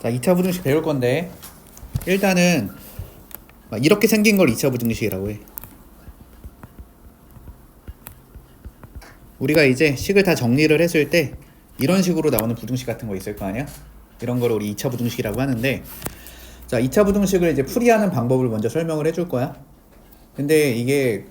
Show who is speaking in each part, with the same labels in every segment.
Speaker 1: 자, 2차 부등식 배울 건데 일단은 이렇게 생긴 걸 2차 부등식이라고 해. 우리가 이제 식을 다 정리를 했을 때 이런 식으로 나오는 부등식 같은 거 있을 거 아니야? 이런 걸 우리 2차 부등식이라고 하는데, 자, 2차 부등식을 이제 풀이하는 방법을 먼저 설명을 해줄 거야. 근데 이게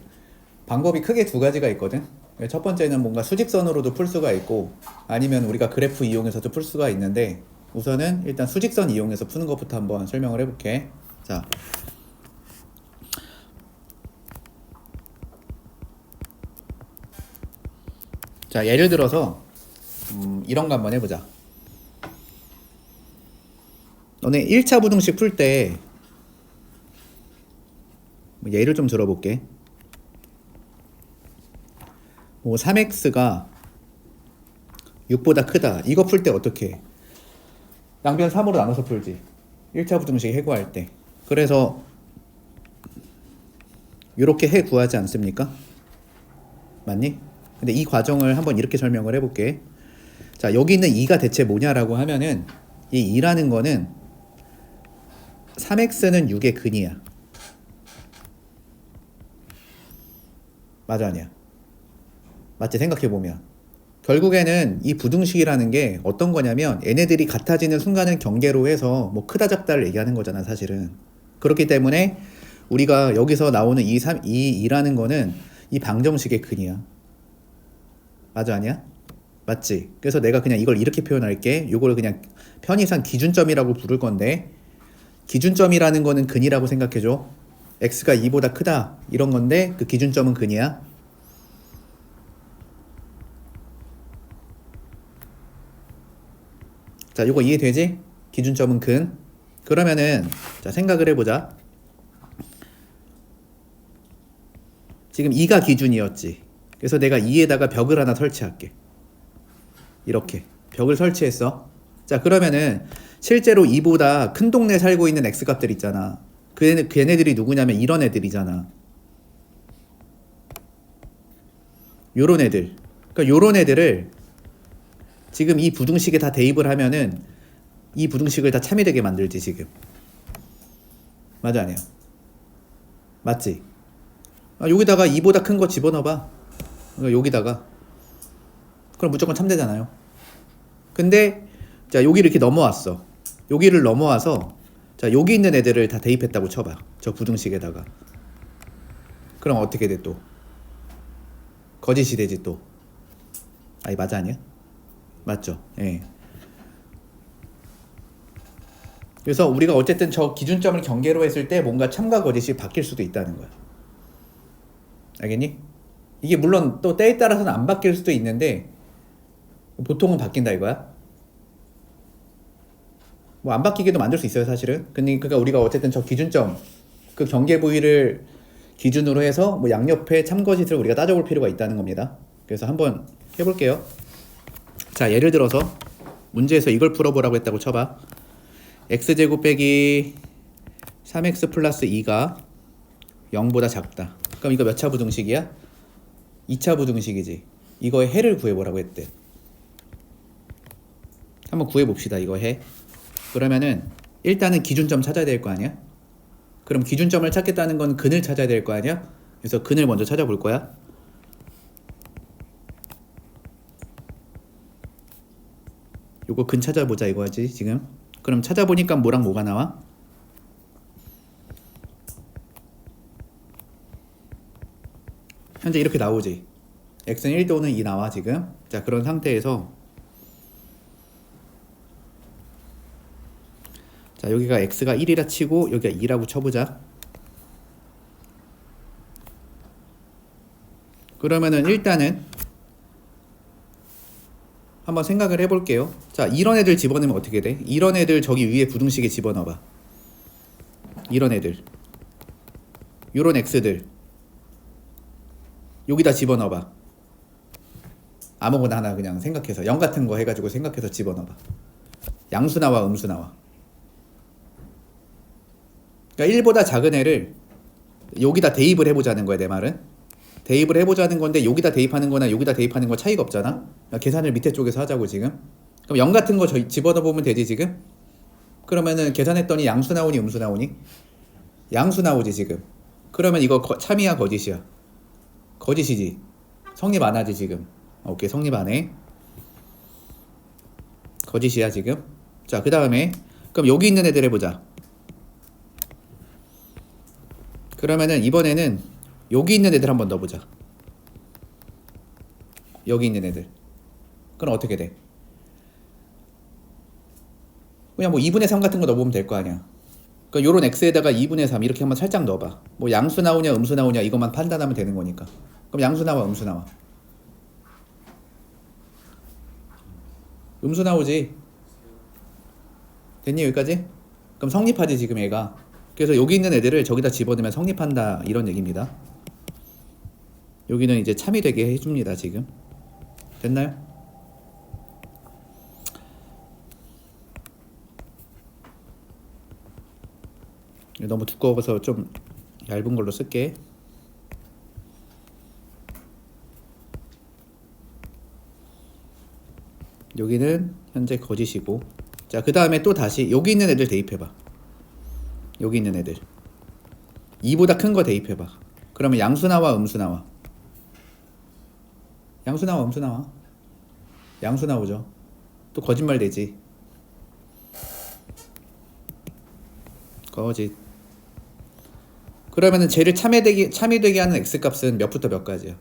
Speaker 1: 방법이 크게 두 가지가 있거든. 첫 번째는 뭔가 수직선으로도 풀 수가 있고, 아니면 우리가 그래프 이용해서도 풀 수가 있는데, 우선은 일단 수직선 이용해서 푸는 것부터 한번 설명을 해볼게. 자, 예를 들어서 이런 거 한번 해보자. 너네 1차 부등식 풀 때 예를 좀 들어볼게. 3x가 6보다 크다. 이거 풀 때 어떻게 해? 양변 3으로 나눠서 풀지. 1차 부등식 해구할 때. 그래서 이렇게 해 구하지 않습니까? 맞니? 근데 이 과정을 한번 이렇게 설명을 해볼게. 자, 여기 있는 2가 대체 뭐냐라고 하면은, 이 2라는 거는 3x는 6의 근이야. 맞아, 아니야? 맞지? 생각해보면 결국에는 이 부등식이라는 게 어떤 거냐면, 얘네들이 같아지는 순간을 경계로 해서 뭐 크다 작다를 얘기하는 거잖아, 사실은. 그렇기 때문에 우리가 여기서 나오는 이 2라는 거는 이 방정식의 근이야. 맞아, 아니야? 맞지? 그래서 내가 그냥 이걸 이렇게 표현할게. 이걸 그냥 편의상 기준점이라고 부를 건데, 기준점이라는 거는 근이라고 생각해줘. x가 2보다 크다 이런 건데, 그 기준점은 근이야. 자, 이거 이해되지? 기준점은 근. 그러면은 자, 생각을 해보자. 지금 2가 기준이었지. 그래서 내가 2에다가 벽을 하나 설치할게. 이렇게 벽을 설치했어. 자, 그러면은 실제로 2보다 큰 동네에 살고 있는 x값들 있잖아. 걔네들이 누구냐면 이런 애들이잖아. 요런 애들. 그러니까 요런 애들을 지금 이 부등식에 다 대입을 하면은 이 부등식을 다 참이되게 만들지, 지금. 맞아, 아니야? 맞지? 여기다가 2보다 큰 거 집어넣어봐. 여기다가. 그럼 무조건 참되잖아요. 근데 자, 여기를 이렇게 넘어왔어. 여기를 넘어와서 자, 여기 있는 애들을 다 대입했다고 쳐봐. 저 부등식에다가. 그럼 어떻게 돼 또? 거짓이 되지 또. 아니, 맞아, 아니야? 맞죠? 예. 그래서 우리가 어쨌든 저 기준점을 경계로 했을 때 뭔가 참과 거짓이 바뀔 수도 있다는 거야. 알겠니? 이게 물론 또 때에 따라서는 안 바뀔 수도 있는데 보통은 바뀐다 이거야. 뭐 안 바뀌게도 만들 수 있어요, 사실은. 그러니까 우리가 어쨌든 저 기준점, 그 경계 부위를 기준으로 해서 뭐 양옆에 참거짓을 우리가 따져볼 필요가 있다는 겁니다. 그래서 한번 해볼게요. 자, 예를 들어서 문제에서 이걸 풀어보라고 했다고 쳐봐. x제곱 빼기 3x 플러스 2가 0보다 작다. 그럼 이거 몇 차 부등식이야? 2차 부등식이지. 이거의 해를 구해보라고 했대. 한번 구해봅시다. 이거 해. 그러면은 일단은 기준점 찾아야 될 거 아니야? 그럼 기준점을 찾겠다는 건 근을 찾아야 될 거 아니야? 그래서 근을 먼저 찾아볼 거야. 요거 근 찾아보자 이거지 지금. 그럼 찾아보니까 뭐랑 뭐가 나와? 현재 이렇게 나오지. x는 1 또는 2 나와 지금. 자, 그런 상태에서 자, 여기가 x가 1이라 치고 여기가 2라고 쳐보자. 그러면은 일단은 한번 생각을 해볼게요. 자, 이런 애들 집어넣으면 어떻게 돼? 이런 애들 저기 위에 부등식에 집어넣어봐. 이런 애들, 요런 x들 여기다 집어넣어봐. 아무거나 하나 그냥 생각해서 0 같은 거 해가지고 생각해서 집어넣어봐. 양수 나와 음수 나와. 그러니까 1보다 작은 애를 여기다 대입을 해보자는 거야, 내 말은. 대입을 해보자는 건데 여기다 대입하는 거나 여기다 대입하는 거 차이가 없잖아. 그러니까 계산을 밑에 쪽에서 하자고 지금. 그럼 0 같은 거 집어넣어 보면 되지 지금. 그러면은 계산했더니 양수 나오니 음수 나오니? 양수 나오지 지금. 그러면 이거 참이야 거짓이야? 거짓이지. 성립 안 하지 지금. 오케이, 성립 안 해. 거짓이야 지금. 자, 그 다음에 그럼 여기 있는 애들 해보자. 그러면은 이번에는 여기 있는 애들 한번 넣어보자. 여기 있는 애들. 그럼 어떻게 돼? 그냥 뭐 2분의 3 같은 거 넣어보면 될 거 아니야. 그러니까 요런 x에다가 2분의 3 이렇게 한번 살짝 넣어봐. 뭐 양수 나오냐 음수 나오냐 이것만 판단하면 되는 거니까. 그럼 양수 나와 음수 나와? 음수 나오지. 됐니 여기까지? 그럼 성립하지 지금 얘가. 그래서 여기 있는 애들을 저기다 집어넣으면 성립한다 이런 얘기입니다. 여기는 이제 참이 되게 해줍니다 지금. 됐나요? 너무 두꺼워서 좀 얇은 걸로 쓸게. 여기는 현재 거짓이고. 자, 그 다음에 또 다시 여기 있는 애들 대입해봐. 여기 있는 애들 2보다 큰 거 대입해봐. 그러면 양수 나와 음수 나와? 양수 나와 음수 나와? 양수 나오죠. 또 거짓말 되지. 거짓. 그러면은 쟤를 참이 되게 하는 x값은 몇부터 몇까지야?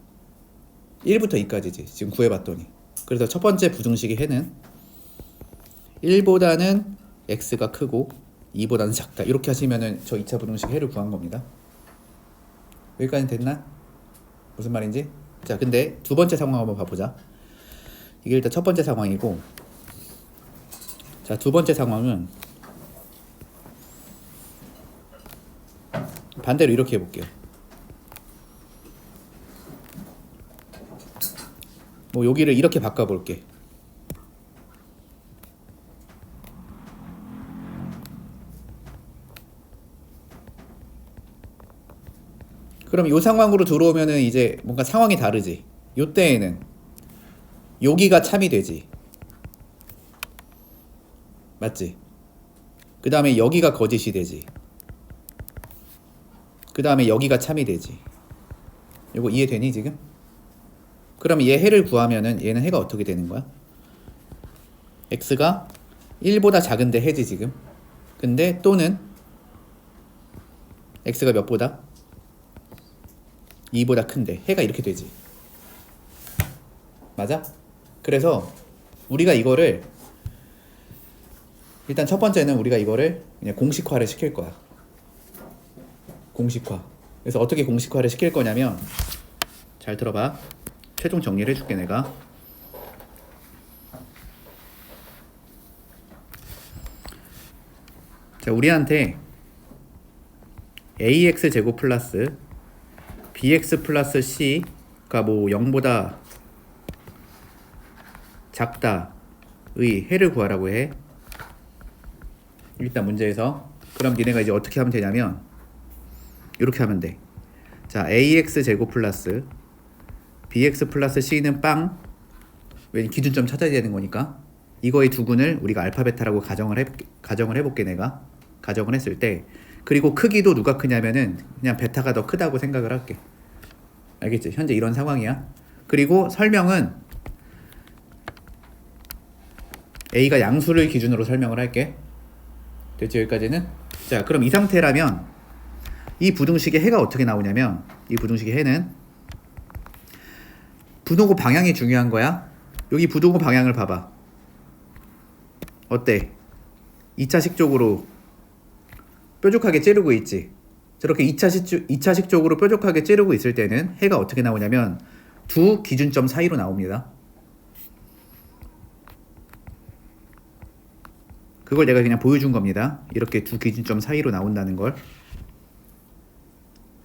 Speaker 1: 1부터 2까지지 지금 구해봤더니. 그래서 첫 번째 부등식의 해는 1보다는 x가 크고 2보다는 작다. 이렇게 하시면은 저 2차 부등식 해를 구한 겁니다. 여기까지 됐나? 무슨 말인지? 자, 근데 두 번째 상황 한번 봐보자. 이게 일단 첫 번째 상황이고, 자, 두 번째 상황은 반대로 이렇게 해볼게요. 뭐 여기를 이렇게 바꿔볼게. 그럼 이 상황으로 들어오면은 이제 뭔가 상황이 다르지. 요때에는 여기가 참이 되지. 맞지? 그 다음에 여기가 거짓이 되지. 그 다음에 여기가 참이 되지. 이거 이해되니 지금? 그럼 얘 해를 구하면은 얘는 해가 어떻게 되는 거야? x가 1보다 작은데 해지 지금. 근데 또는 x가 몇보다? 2보다 큰데 해가 이렇게 되지. 맞아? 그래서 우리가 이거를 일단 첫 번째는 우리가 이거를 그냥 공식화를 시킬 거야. 공식화. 그래서 어떻게 공식화를 시킬 거냐면, 잘 들어봐. 최종 정리를 해줄게 내가. 자, 우리한테 ax 제곱 플러스 bx 플러스 c가 뭐 0보다 작다의 해를 구하라고 해. 일단 문제에서. 그럼 니네가 이제 어떻게 하면 되냐면 이렇게 하면 돼. 자, ax 제곱 플러스 bx 플러스 c는 빵. 왜 기준점 찾아야 되는 거니까. 이거의 두근을 우리가 알파 베타라고 가정을 해볼게 내가. 가정을 했을 때. 그리고 크기도 누가 크냐면은 그냥 베타가 더 크다고 생각을 할게. 알겠지? 현재 이런 상황이야. 그리고 설명은 a가 양수를 기준으로 설명을 할게. 됐지 여기까지는? 자, 그럼 이 상태라면 이 부등식의 해가 어떻게 나오냐면, 이 부등식의 해는 분호고 방향이 중요한 거야. 여기 부등호 방향을 봐봐. 어때? 2차식 쪽으로 뾰족하게 찌르고 있지. 저렇게 2차식 쪽으로 뾰족하게 찌르고 있을 때는 해가 어떻게 나오냐면 두 기준점 사이로 나옵니다. 그걸 내가 그냥 보여준 겁니다. 이렇게 두 기준점 사이로 나온다는 걸.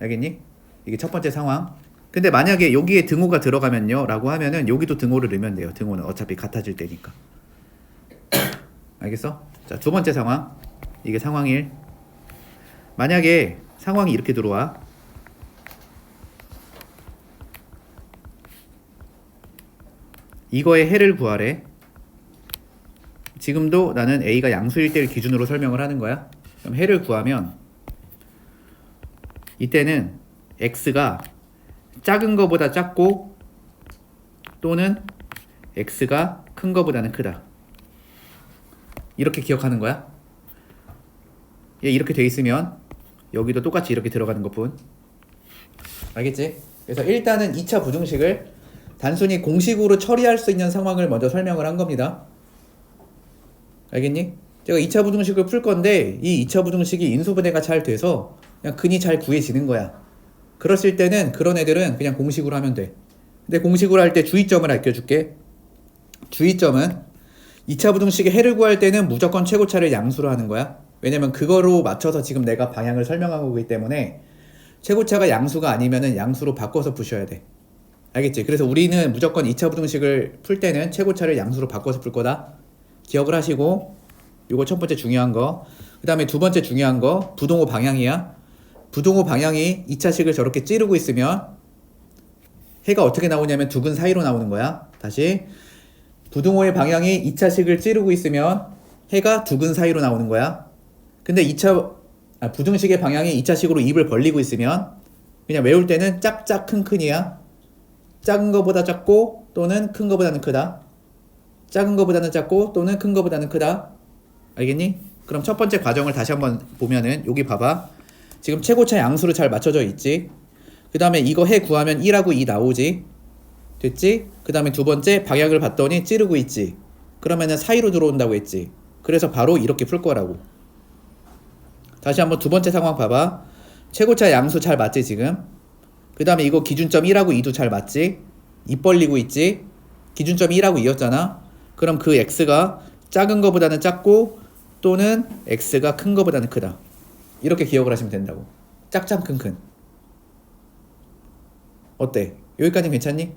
Speaker 1: 알겠니? 이게 첫 번째 상황. 근데 만약에 여기에 등호가 들어가면요 라고 하면은 여기도 등호를 넣으면 돼요. 등호는 어차피 같아질 때니까. 알겠어? 자, 두 번째 상황. 이게 상황 1. 만약에 상황이 이렇게 들어와. 이거의 해를 구하래. 지금도 나는 A가 양수일 때를 기준으로 설명을 하는 거야. 그럼 해를 구하면 이때는 X가 작은 거보다 작고 또는 X가 큰 거보다는 크다. 이렇게 기억하는 거야. 얘 이렇게 돼 있으면 여기도 똑같이 이렇게 들어가는 것뿐. 알겠지? 그래서 일단은 2차 부등식을 단순히 공식으로 처리할 수 있는 상황을 먼저 설명을 한 겁니다. 알겠니? 제가 2차 부등식을 풀 건데 이 2차 부등식이 인수분해가 잘 돼서 그냥 근이 잘 구해지는 거야. 그랬을 때는 그런 애들은 그냥 공식으로 하면 돼. 근데 공식으로 할 때 주의점을 알려줄게. 주의점은 2차 부등식의 해를 구할 때는 무조건 최고차를 양수로 하는 거야. 왜냐면 그거로 맞춰서 지금 내가 방향을 설명한 거기 때문에 최고차가 양수가 아니면은 양수로 바꿔서 푸셔야 돼. 알겠지? 그래서 우리는 무조건 2차 부등식을 풀 때는 최고차를 양수로 바꿔서 풀 거다. 기억을 하시고, 요거 첫 번째 중요한 거. 그 다음에 두 번째 중요한 거, 부동호 방향이야. 부동호 방향이 2차식을 저렇게 찌르고 있으면 해가 어떻게 나오냐면 두 근 사이로 나오는 거야. 다시. 부동호의 방향이 2차식을 찌르고 있으면 해가 두 근 사이로 나오는 거야. 근데 부등식의 방향이 2차식으로 입을 벌리고 있으면 그냥 외울 때는 짝짝 큰큰이야. 작은 거보다 작고 또는 큰 거보다는 크다. 작은 거보다는 작고 또는 큰 거보다는 크다. 알겠니? 그럼 첫 번째 과정을 다시 한번 보면은 여기 봐봐. 지금 최고차 양수로 잘 맞춰져 있지. 그 다음에 이거 해 구하면 1하고 2 나오지. 됐지? 그 다음에 두 번째 방향을 봤더니 찌르고 있지. 그러면은 사이로 들어온다고 했지. 그래서 바로 이렇게 풀 거라고. 다시 한번 두 번째 상황 봐봐. 최고차 양수 잘 맞지 지금? 그 다음에 이거 기준점 1하고 2도 잘 맞지? 입 벌리고 있지? 기준점 1하고 2였잖아. 그럼 그 x가 작은 거보다는 작고 또는 x가 큰 거보다는 크다. 이렇게 기억을 하시면 된다고. 짝짝 큰큰. 어때? 여기까지는 괜찮니?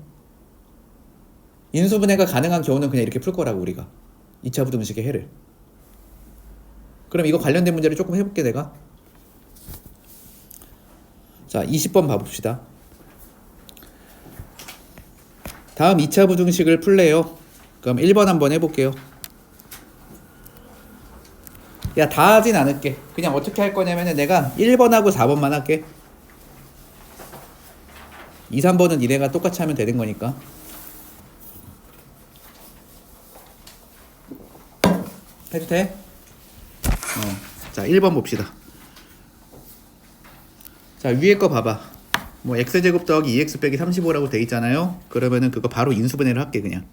Speaker 1: 인수분해가 가능한 경우는 그냥 이렇게 풀 거라고 우리가. 2차 부등식의 해를. 그럼 이거 관련된 문제를 조금 해볼게 내가. 자 20번 봐봅시다. 다음 2차 부등식을 풀래요. 그럼 1번 한번 해볼게요. 야 다 하진 않을게. 그냥 어떻게 할 거냐면은 내가 1번하고 4번만 할게. 2, 3번은 니네가 똑같이 하면 되는 거니까. 해도 돼? 자 1번 봅시다. 자 위에 거 봐봐. 뭐 x제곱 더하기 2x 빼기 35라고 돼 있잖아요. 그러면은 그거 바로 인수분해를 할게 그냥.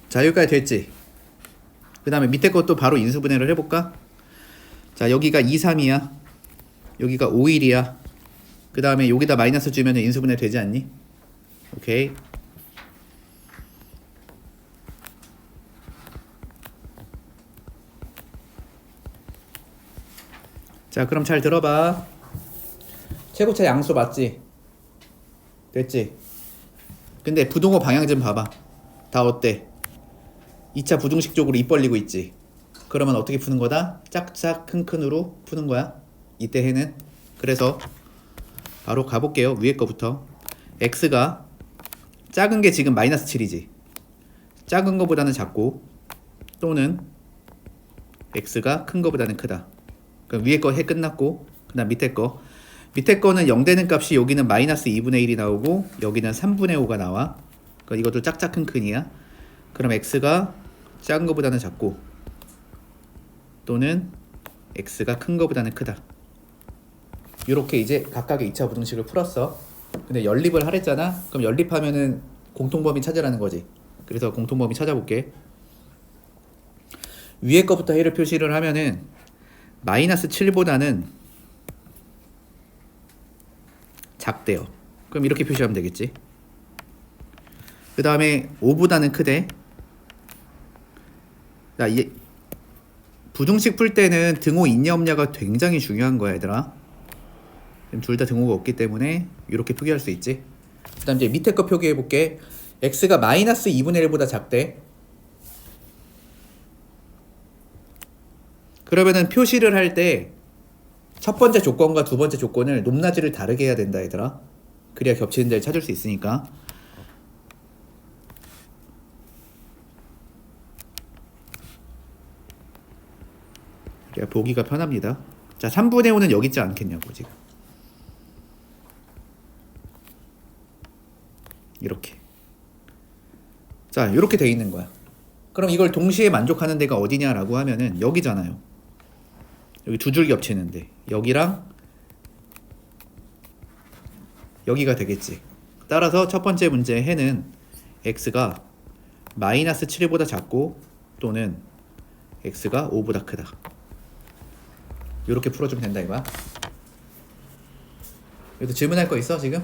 Speaker 1: 자 여기까지 됐지. 그 다음에 밑에 것도 바로 인수분해를 해볼까? 자 여기가 2, 3이야. 여기가 5, 1이야. 그 다음에 여기다 마이너스 주면 인수분해 되지 않니? 오케이. 자 그럼 잘 들어봐. 최고차 양수 맞지? 됐지? 근데 부동호 방향 좀 봐봐. 다 어때? 2차 부등식 쪽으로 입 벌리고 있지? 그러면 어떻게 푸는 거다? 짝짝 큰큰으로 푸는 거야. 이때 해는. 그래서 바로 가볼게요. 위에 거부터. x가 작은 게 지금 마이너스 7이지. 작은 거보다는 작고 또는 x가 큰 거보다는 크다. 그럼 위에 거 해 끝났고 그 다음 밑에 거. 밑에 거는 0 되는 값이 여기는 마이너스 2분의 1이 나오고 여기는 3분의 5가 나와. 그러니까 이것도 짝짝 큰큰이야. 그럼 x가 작은 거보다는 작고 또는 x가 큰 거보다는 크다. 이렇게 이제 각각의 2차 부등식을 풀었어. 근데 연립을 하랬잖아. 그럼 연립하면은 공통범위 찾으라는 거지. 그래서 공통범위 찾아볼게. 위에 거부터 해를 표시를 하면은 마이너스 7보다는 작대요. 그럼 이렇게 표시하면 되겠지. 그 다음에 5보다는 크대. 자, 부등식 풀 때는 등호 있냐 없냐가 굉장히 중요한 거야 얘들아. 둘 다 등호가 없기 때문에 이렇게 표기할 수 있지. 그 다음 이제 밑에 거 표기해 볼게. x가 마이너스 2분의 1보다 작대. 그러면은 표시를 할 때 첫 번째 조건과 두 번째 조건을 높낮이를 다르게 해야 된다 얘들아. 그래야 겹치는 데를 찾을 수 있으니까. 그래야 보기가 편합니다. 자, 3분의 5는 여기 있지 않겠냐고 지금. 이렇게. 자, 이렇게 돼 있는 거야. 그럼 이걸 동시에 만족하는 데가 어디냐라고 하면은 여기잖아요. 여기 두 줄 겹치는데 여기랑 여기가 되겠지. 따라서 첫 번째 문제의 해는 x가 마이너스 7보다 작고 또는 x가 5보다 크다. 이렇게 풀어주면 된다 이거야. 여기서 질문할 거 있어 지금?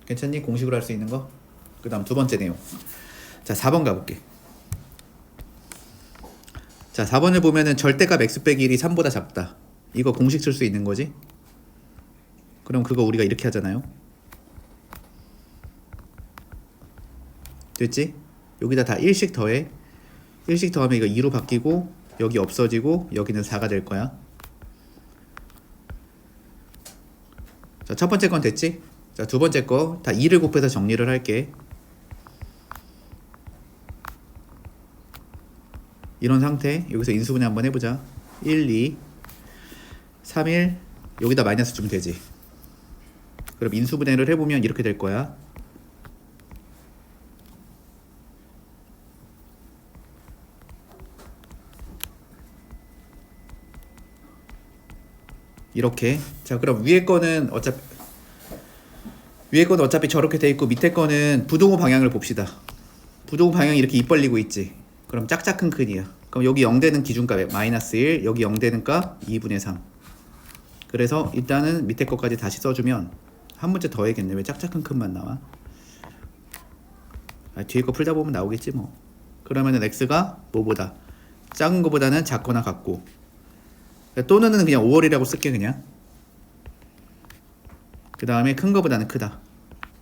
Speaker 1: 괜찮니? 공식으로 할 수 있는 거? 그 다음 두 번째 내용. 자, 4번 가볼게. 자, 4번을 보면은 절대값 x 빼기 1이 3보다 작다. 이거 공식 쓸 수 있는 거지? 그럼 그거 우리가 이렇게 하잖아요. 됐지? 여기다 다 1씩 더해. 1씩 더하면 이거 2로 바뀌고 여기 없어지고 여기는 4가 될 거야. 자, 첫 번째 건 됐지? 자, 두 번째 거 다 2를 곱해서 정리를 할게. 이런 상태. 여기서 인수분해 한번 해보자. 1, 2, 3, 1 여기다 마이너스 주면 되지. 그럼 인수분해를 해보면 이렇게 될 거야. 이렇게. 자, 그럼 위에 거는 어차피 저렇게 돼 있고 밑에 거는 부동호 방향을 봅시다. 부동호 방향이 이렇게 입 벌리고 있지. 그럼 짝짝 큰 큰이야. 그럼 여기 0되는 기준값 마이너스 1, 여기 0되는 값 2분의 3. 그래서 일단은 밑에 거까지 다시 써주면 한 문제 더 해야겠네. 왜 짝짝 큰 큰만 나와? 뒤에 거 풀다 보면 나오겠지 뭐. 그러면은 x가 뭐보다 작은 거보다는 작거나 같고, 또는 그냥 5월이라고 쓸게 그냥. 그 다음에 큰 거보다는 크다.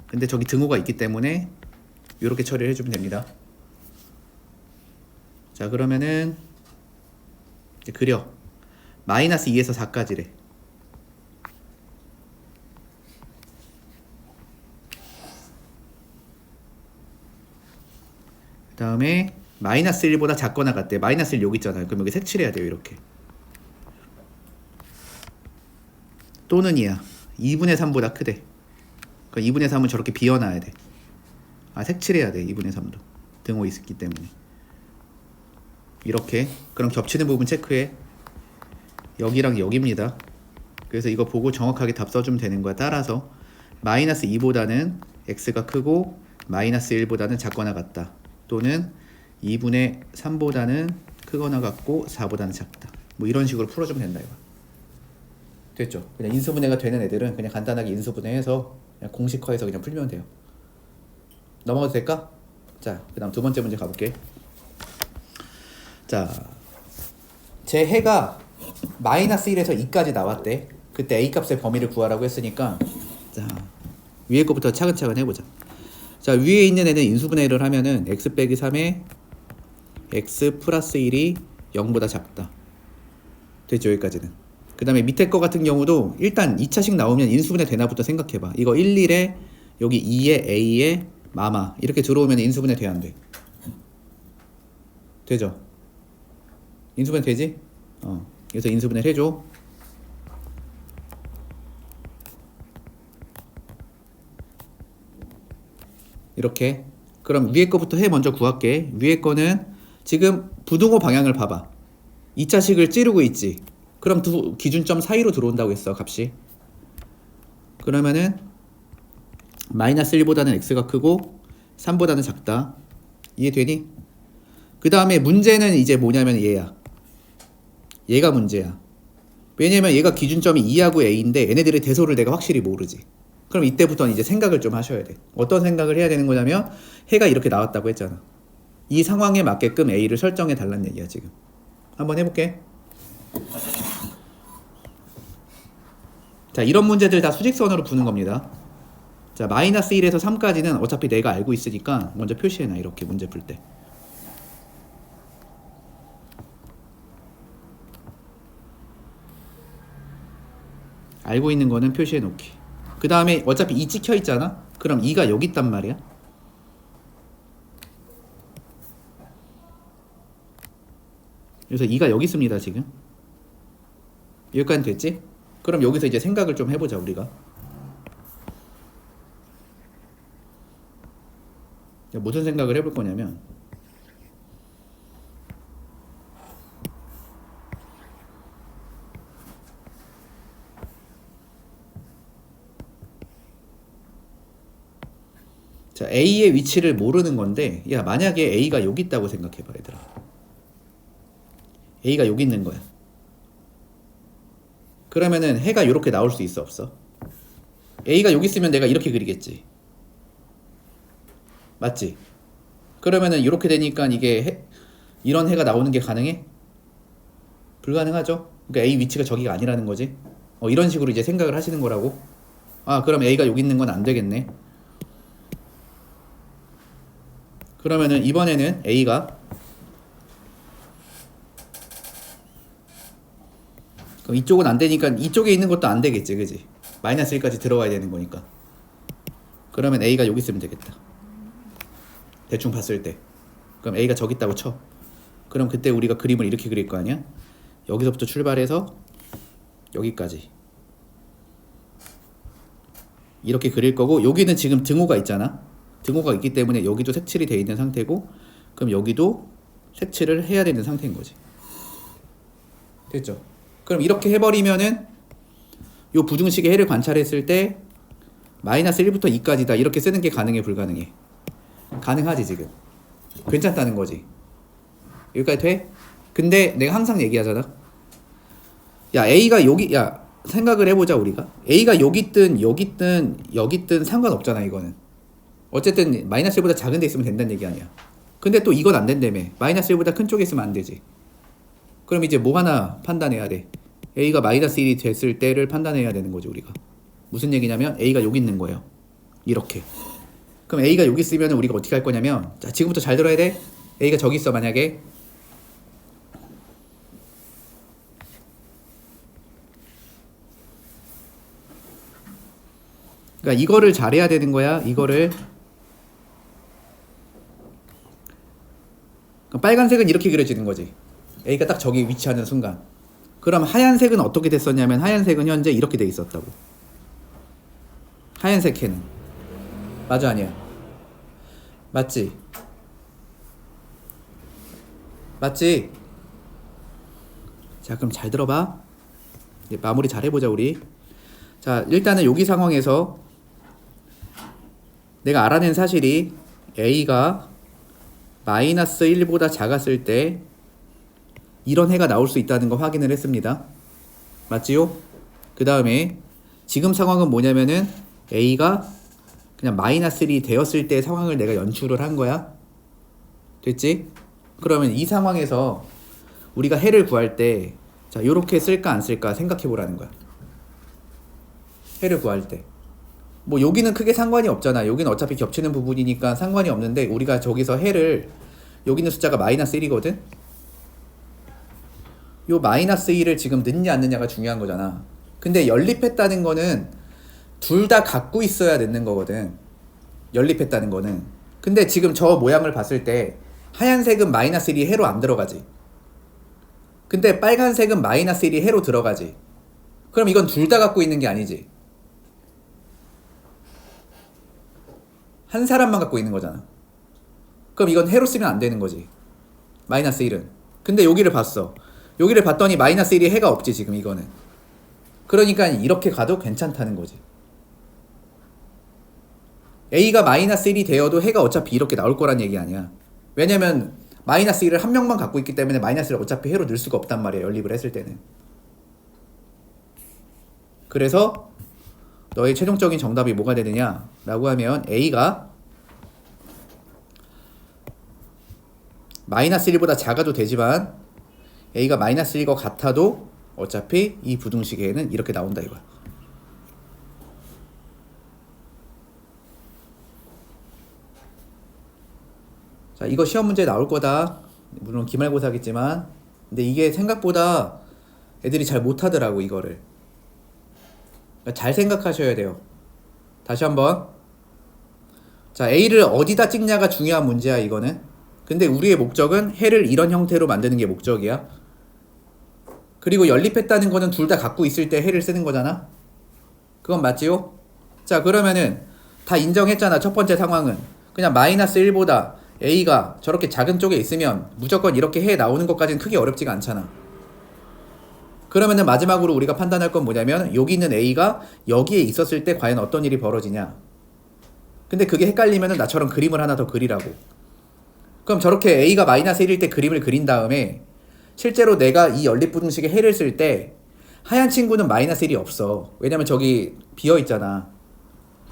Speaker 1: 근데 저기 등호가 있기 때문에 이렇게 처리를 해주면 됩니다. 자, 그러면은 이제 그려. 마이너스 2에서 4까지래. 그 다음에 마이너스 1보다 작거나 같대. 마이너스 1 여기 있잖아요. 그럼 여기 색칠해야 돼요. 이렇게. 또는 이야. 2분의 3보다 크대. 그러니까 2분의 3은 저렇게 비워놔야 돼. 색칠해야 돼. 2분의 3도. 등호 있기 때문에. 이렇게. 그럼 겹치는 부분 체크해. 여기랑 여기입니다. 그래서 이거 보고 정확하게 답 써주면 되는 거야. 따라서 마이너스 2보다는 x가 크고 마이너스 1보다는 작거나 같다. 또는 2분의 3보다는 크거나 같고 4보다는 작다. 뭐 이런 식으로 풀어주면 된다 이거. 됐죠? 그냥 인수분해가 되는 애들은 그냥 간단하게 인수분해해서 그냥 공식화해서 그냥 풀면 돼요. 넘어가도 될까? 자, 그 다음 두 번째 문제 가볼게. 자, 제 해가 마이너스 1에서 2까지 나왔대. 그때 a 값의 범위를 구하라고 했으니까, 자, 위에 거부터 차근차근 해보자. 자, 위에 있는 애는 인수분해를 하면은 x 빼기 3에 x 플러스 1이 0보다 작다. 됐죠? 여기까지는. 그 다음에 밑에 거 같은 경우도 일단 2차식 나오면 인수분해 되나부터 생각해봐. 이거 1, 1에 여기 2에 a에 마마 이렇게 들어오면 인수분해 돼야 안 돼? 되죠? 인수분해 되지? 그래서 인수분해를 해줘. 이렇게. 그럼 위에 거부터 해 먼저 구할게. 위에 거는 지금 부동호 방향을 봐봐. 2차식을 찌르고 있지. 그럼 두 기준점 사이로 들어온다고 했어, 값이. 그러면은 마이너스 1보다는 x가 크고 3보다는 작다. 이해되니? 그 다음에 문제는 이제 뭐냐면 얘야. 얘가 문제야. 왜냐면 얘가 기준점이 2하고 a인데 얘네들의 대소를 내가 확실히 모르지. 그럼 이때부터는 이제 생각을 좀 하셔야 돼. 어떤 생각을 해야 되는 거냐면 해가 이렇게 나왔다고 했잖아. 이 상황에 맞게끔 a를 설정해 달라는 얘기야 지금. 한번 해볼게. 자, 이런 문제들 다 수직선으로 푸는 겁니다. 자, 마이너스 1에서 3까지는 어차피 내가 알고 있으니까 먼저 표시해놔. 이렇게 문제 풀 때. 알고 있는 거는 표시해 놓기. 그 다음에 어차피 2 찍혀 있잖아. 그럼 2가 여기 있단 말이야. 그래서 2가 여기 있습니다 지금. 여기까지 됐지? 그럼 여기서 이제 생각을 좀 해보자 우리가. 무슨 생각을 해볼 거냐면, 자, A의 위치를 모르는 건데, 야 만약에 A가 여기 있다고 생각해봐 얘들아. A가 여기 있는 거야. 그러면은 해가 이렇게 나올 수 있어 없어? A가 여기 있으면 내가 이렇게 그리겠지. 맞지? 그러면은 이렇게 되니까 이게 이런 해가 나오는 게 가능해? 불가능하죠? 그러니까 A 위치가 저기가 아니라는 거지. 이런 식으로 이제 생각을 하시는 거라고. 아 그럼 A가 여기 있는 건 안 되겠네. 그러면은 이번에는 A가, 그럼 이쪽은 안 되니까 이쪽에 있는 것도 안 되겠지, 그지? 마이너스 1까지 들어가야 되는 거니까. 그러면 A가 여기 있으면 되겠다. 대충 봤을 때. 그럼 A가 저기 있다고 쳐. 그럼 그때 우리가 그림을 이렇게 그릴 거 아니야? 여기서부터 출발해서 여기까지 이렇게 그릴 거고, 여기는 지금 등호가 있잖아. 등호가 있기 때문에 여기도 색칠이 돼 있는 상태고, 그럼 여기도 색칠을 해야 되는 상태인 거지. 됐죠? 그럼 이렇게 해버리면은 요 부등식의 해를 관찰했을 때 마이너스 1부터 2까지다 이렇게 쓰는 게 가능해 불가능해? 가능하지 지금. 괜찮다는 거지. 여기까지 돼? 근데 내가 항상 얘기하잖아. 야 A가 여기, 야 생각을 해보자 우리가. A가 여기 있든 여기 있든 여기 있든 상관없잖아 이거는. 어쨌든 마이너스 1보다 작은 데 있으면 된다는 얘기 아니야. 근데 또 이건 안 된다며. 마이너스 1보다 큰 쪽에 있으면 안 되지. 그럼 이제 뭐 하나 판단해야 돼. A가 마이너스 1이 됐을 때를 판단해야 되는 거지 우리가. 무슨 얘기냐면 A가 여기 있는 거예요. 이렇게. 그럼 A가 여기 있으면 우리가 어떻게 할 거냐면, 자 지금부터 잘 들어야 돼. A가 저기 있어 만약에. 그러니까 이거를 잘해야 되는 거야. 이거를. 빨간색은 이렇게 그려지는 거지. A가 딱 저기 위치하는 순간. 그럼 하얀색은 어떻게 됐었냐면, 하얀색은 현재 이렇게 돼 있었다고. 하얀색 해는. 맞아 아니야? 맞지? 맞지? 자 그럼 잘 들어봐. 이제 마무리 잘 해보자 우리. 자 일단은 여기 상황에서 내가 알아낸 사실이 A가 마이너스 1보다 작았을 때 이런 해가 나올 수 있다는 거 확인을 했습니다. 맞지요? 그 다음에 지금 상황은 뭐냐면은 A가 그냥 마이너스 1이 되었을 때 상황을 내가 연출을 한 거야. 됐지? 그러면 이 상황에서 우리가 해를 구할 때, 자 요렇게 쓸까 안 쓸까 생각해 보라는 거야. 해를 구할 때 뭐 여기는 크게 상관이 없잖아. 여기는 어차피 겹치는 부분이니까 상관이 없는데, 우리가 저기서 해를, 여기 있는 숫자가 마이너스 1이거든. 요 마이너스 1을 지금 넣냐 안 넣냐가 중요한 거잖아. 근데 연립했다는 거는 둘 다 갖고 있어야 되는 거거든. 연립했다는 거는. 근데 지금 저 모양을 봤을 때 하얀색은 마이너스 1이 해로 안 들어가지. 근데 빨간색은 마이너스 1이 해로 들어가지. 그럼 이건 둘 다 갖고 있는 게 아니지. 한 사람만 갖고 있는 거잖아. 그럼 이건 해로 쓰면 안 되는 거지. 마이너스 1은. 근데 여기를 봤어. 여기를 봤더니 마이너스 1이 해가 없지 지금 이거는. 그러니까 이렇게 가도 괜찮다는 거지. A가 마이너스 1이 되어도 해가 어차피 이렇게 나올 거란 얘기 아니야. 왜냐면 마이너스 1을 한 명만 갖고 있기 때문에 마이너스 1을 어차피 해로 넣을 수가 없단 말이야. 연립을 했을 때는. 그래서 너의 최종적인 정답이 뭐가 되느냐 라고 하면, A가 마이너스 1보다 작아도 되지만 A가 마이너스 1과 같아도 어차피 이 부등식에는 이렇게 나온다 이거야. 자 이거 시험 문제 나올 거다. 물론 기말고사겠지만. 근데 이게 생각보다 애들이 잘 못하더라고 이거를. 그러니까 잘 생각하셔야 돼요. 다시 한번. 자, A를 어디다 찍냐가 중요한 문제야, 이거는. 근데 우리의 목적은 해를 이런 형태로 만드는 게 목적이야. 그리고 연립했다는 거는 둘 다 갖고 있을 때 해를 쓰는 거잖아. 그건 맞지요? 자, 그러면은 다 인정했잖아. 첫 번째 상황은 그냥 마이너스 1보다 A가 저렇게 작은 쪽에 있으면 무조건 이렇게 해 나오는 것까지는 크게 어렵지가 않잖아. 그러면은 마지막으로 우리가 판단할 건 뭐냐면 여기 있는 A가 여기에 있었을 때 과연 어떤 일이 벌어지냐. 근데 그게 헷갈리면은 나처럼 그림을 하나 더 그리라고. 그럼 저렇게 A가 마이너스 1일 때 그림을 그린 다음에 실제로 내가 이 연립부등식에 해를 쓸 때 하얀 친구는 마이너스 1이 없어. 왜냐면 저기 비어 있잖아.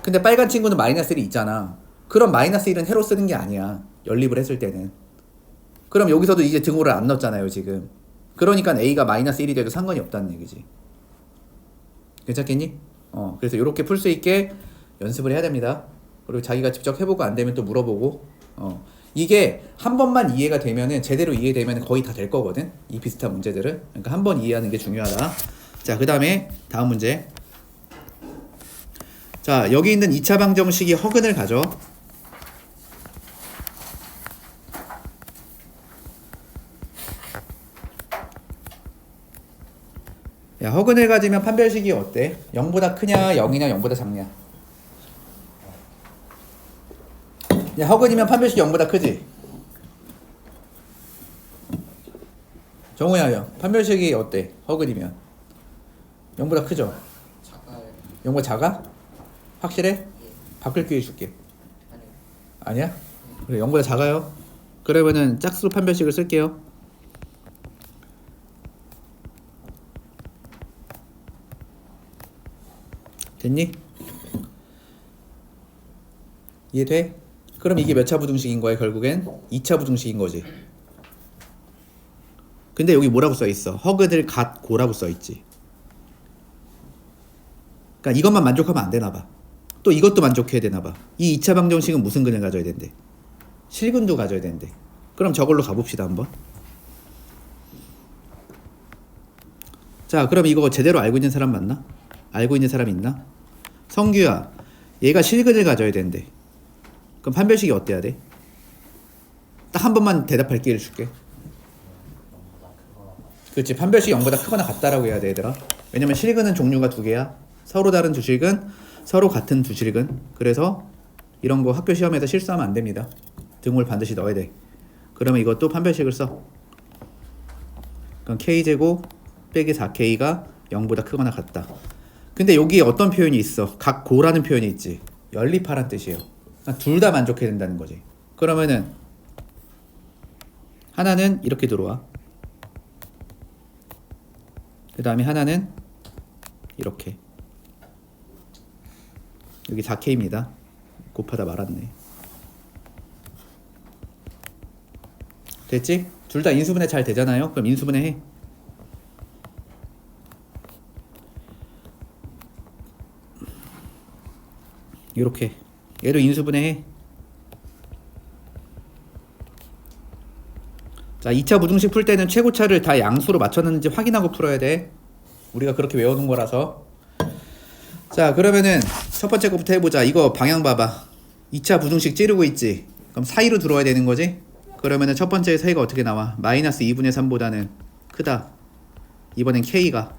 Speaker 1: 근데 빨간 친구는 마이너스 1이 있잖아. 그럼 마이너스 1은 해로 쓰는 게 아니야. 연립을 했을 때는. 그럼 여기서도 이제 등호를 안 넣었잖아요, 지금. 그러니까 A가 마이너스 1이 돼도 상관이 없다는 얘기지. 괜찮겠니? 그래서 이렇게 풀 수 있게 연습을 해야 됩니다. 그리고 자기가 직접 해보고 안 되면 또 물어보고. 이게 한 번만 이해가 되면은 제대로 이해되면 거의 다 될 거거든. 이 비슷한 문제들은. 그러니까 한 번 이해하는 게 중요하다. 자, 그 다음에 다음 문제. 자, 여기 있는 2차 방정식이 허근을 가져. 야, 허근을 가지면 판별식이 어때? 0보다 크냐, 0이냐, 0보다 작냐? 야, 허근이면 판별식이 0보다 크지? 정우야, 판별식이 어때? 허근이면 0보다 크죠?
Speaker 2: 작아요.
Speaker 1: 0보다 작아? 확실해?
Speaker 2: 예.
Speaker 1: 바꿀 기회 줄게.
Speaker 2: 아니요.
Speaker 1: 아니야? 그래, 0보다 작아요. 그러면은 짝수 판별식을 쓸게요. 됐니? 이해돼? 그럼 이게 몇 차 부등식인 거야, 결국엔? 2차 부등식인 거지. 근데 여기 뭐라고 써있어? 허그들 같고라고 써있지. 그러니까 이것만 만족하면 안 되나 봐. 또 이것도 만족해야 되나 봐. 이 2차 방정식은 무슨 근을 가져야 된대? 실근도 가져야 된대. 그럼 저걸로 가봅시다, 한번. 자, 그럼 이거 제대로 알고 있는 사람 맞나? 알고 있는 사람 있나? 성규야, 얘가 실근을 가져야 된대. 그럼 판별식이 어때야 돼? 딱 한 번만 대답할 기회를 줄게. 그렇지, 판별식이 0보다 크거나 같다라고 해야 돼, 얘들아. 왜냐면 실근은 종류가 두 개야. 서로 다른 두 실근, 서로 같은 두 실근. 그래서 이런 거 학교 시험에서 실수하면 안 됩니다. 등호를 반드시 넣어야 돼. 그러면 이것도 판별식을 써. 그럼 k제곱 빼기 4k가 0보다 크거나 같다. 근데 여기에 어떤 표현이 있어? 각고라는 표현이 있지. 연립하란 뜻이에요. 둘 다 만족해야 된다는 거지. 그러면은 하나는 이렇게 들어와. 그 다음에 하나는 이렇게. 여기 4K입니다. 곱하다 말았네. 됐지? 둘 다 인수분해 잘 되잖아요? 그럼 인수분해 해. 이렇게. 얘를 인수분해 해. 자, 2차 부등식 풀 때는 최고차를 다 양수로 맞췄는지 확인하고 풀어야 돼. 우리가 그렇게 외우는 거라서. 자, 그러면은 첫 번째 거부터 해보자. 이거 방향 봐봐. 2차 부등식 찌르고 있지. 그럼 사이로 들어와야 되는 거지. 그러면은 첫 번째 사이가 어떻게 나와? 마이너스 2분의 3보다는 크다. 이번엔 K가.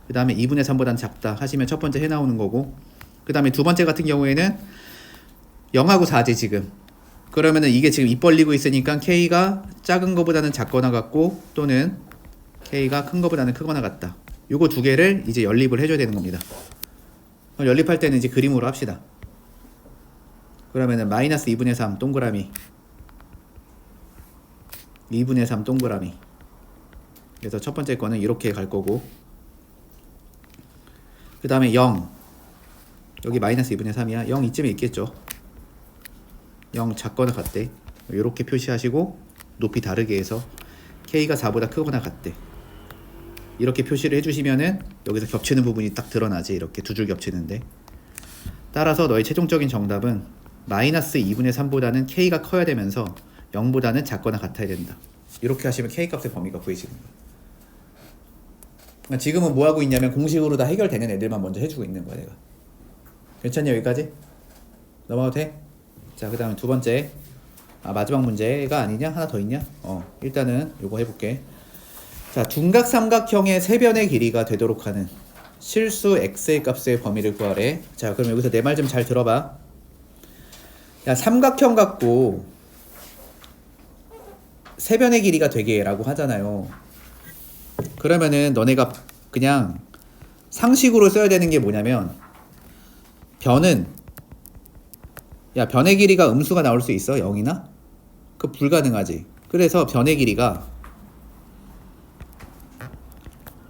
Speaker 1: 그 다음에 2분의 3보다는 작다 하시면 첫 번째 해 나오는 거고. 그 다음에 두 번째 같은 경우에는 0하고 4지 지금. 그러면은 이게 지금 입 벌리고 있으니까 K가 작은 거보다는 작거나 같고, 또는 K가 큰 거보다는 크거나 같다. 요거 두 개를 이제 연립을 해줘야 되는 겁니다. 그럼 연립할 때는 이제 그림으로 합시다. 그러면은 마이너스 2분의 3 동그라미, 2분의 3 동그라미. 그래서 첫 번째 거는 이렇게 갈 거고, 그 다음에 0. 여기 마이너스 2분의 3이야. 0 이쯤에 있겠죠. 0 작거나 같대. 이렇게 표시하시고 높이 다르게 해서 K가 4보다 크거나 같대. 이렇게 표시를 해주시면은 여기서 겹치는 부분이 딱 드러나지. 이렇게 두 줄 겹치는데. 따라서 너의 최종적인 정답은 마이너스 2분의 3보다는 K가 커야 되면서 0보다는 작거나 같아야 된다. 이렇게 하시면 K 값의 범위가 구해지는 지금은 뭐 하고 있냐면 공식으로 다 해결되는 애들만 먼저 해주고 있는 거야 내가. 괜찮냐 여기까지? 넘어가도 돼? 자, 그 다음에 두 번째. 마지막 문제가 아니냐? 하나 더 있냐? 일단은 요거 해볼게. 자, 둔각 삼각형의 세변의 길이가 되도록 하는 실수 x의 값의 범위를 구하래. 자, 그럼 여기서 내 말 좀 잘 들어봐. 야, 삼각형 갖고 세변의 길이가 되게 라고 하잖아요. 그러면은 너네가 그냥 상식으로 써야 되는 게 뭐냐면 변은 변의 길이가 음수가 나올 수 있어? 0이나? 그 불가능하지. 그래서 변의 길이가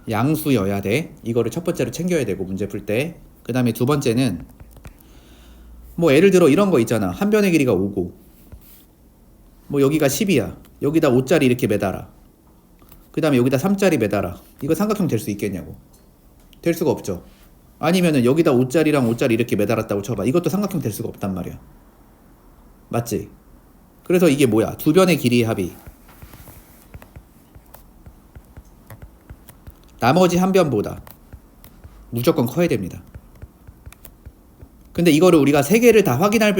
Speaker 1: 양수여야 돼. 이거를 첫 번째로 챙겨야 되고 문제 풀 때. 그 다음에 두 번째는 뭐 예를 들어 이런 거 있잖아. 한 변의 길이가 5고 뭐 여기가 10이야. 여기다 5짜리 이렇게 매달아. 그 다음에 여기다 3짜리 매달아. 이거 삼각형 될 수 있겠냐고. 될 수가 없죠. 아니면은 여기다 5짜리랑 5짜리 이렇게 매달았다고 쳐봐. 이것도 삼각형 될 수가 없단 말이야. 맞지? 그래서 이게 뭐야? 두 변의 길이의 합이 나머지 한 변보다 무조건 커야 됩니다. 근데 이거를 우리가 세 개를 다 확인해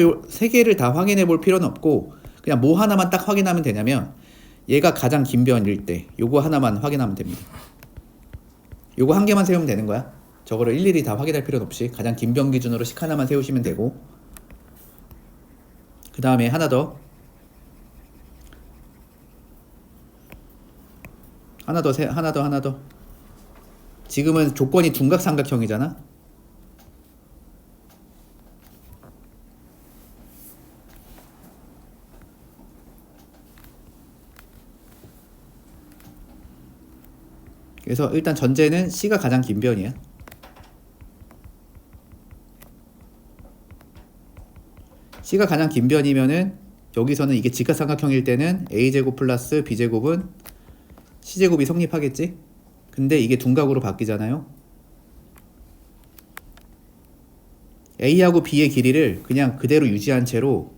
Speaker 1: 볼 필요는 없고 그냥 뭐 하나만 딱 확인하면 되냐면 얘가 가장 긴 변일 때 요거 하나만 확인하면 됩니다. 요거 한 개만 세우면 되는 거야. 저거를 일일이 다 확인할 필요는 없이 가장 긴 변 기준으로 식 하나만 세우시면 되고, 그 다음에 하나 더 지금은 조건이 둔각삼각형이잖아. 그래서 일단 전제는 C가 가장 긴 변이야. C가 가장 긴 변이면은 여기서는 이게 직각삼각형일 때는 A제곱 플러스 B제곱은 C제곱이 성립하겠지? 근데 이게 둔각으로 바뀌잖아요. A하고 B의 길이를 그냥 그대로 유지한 채로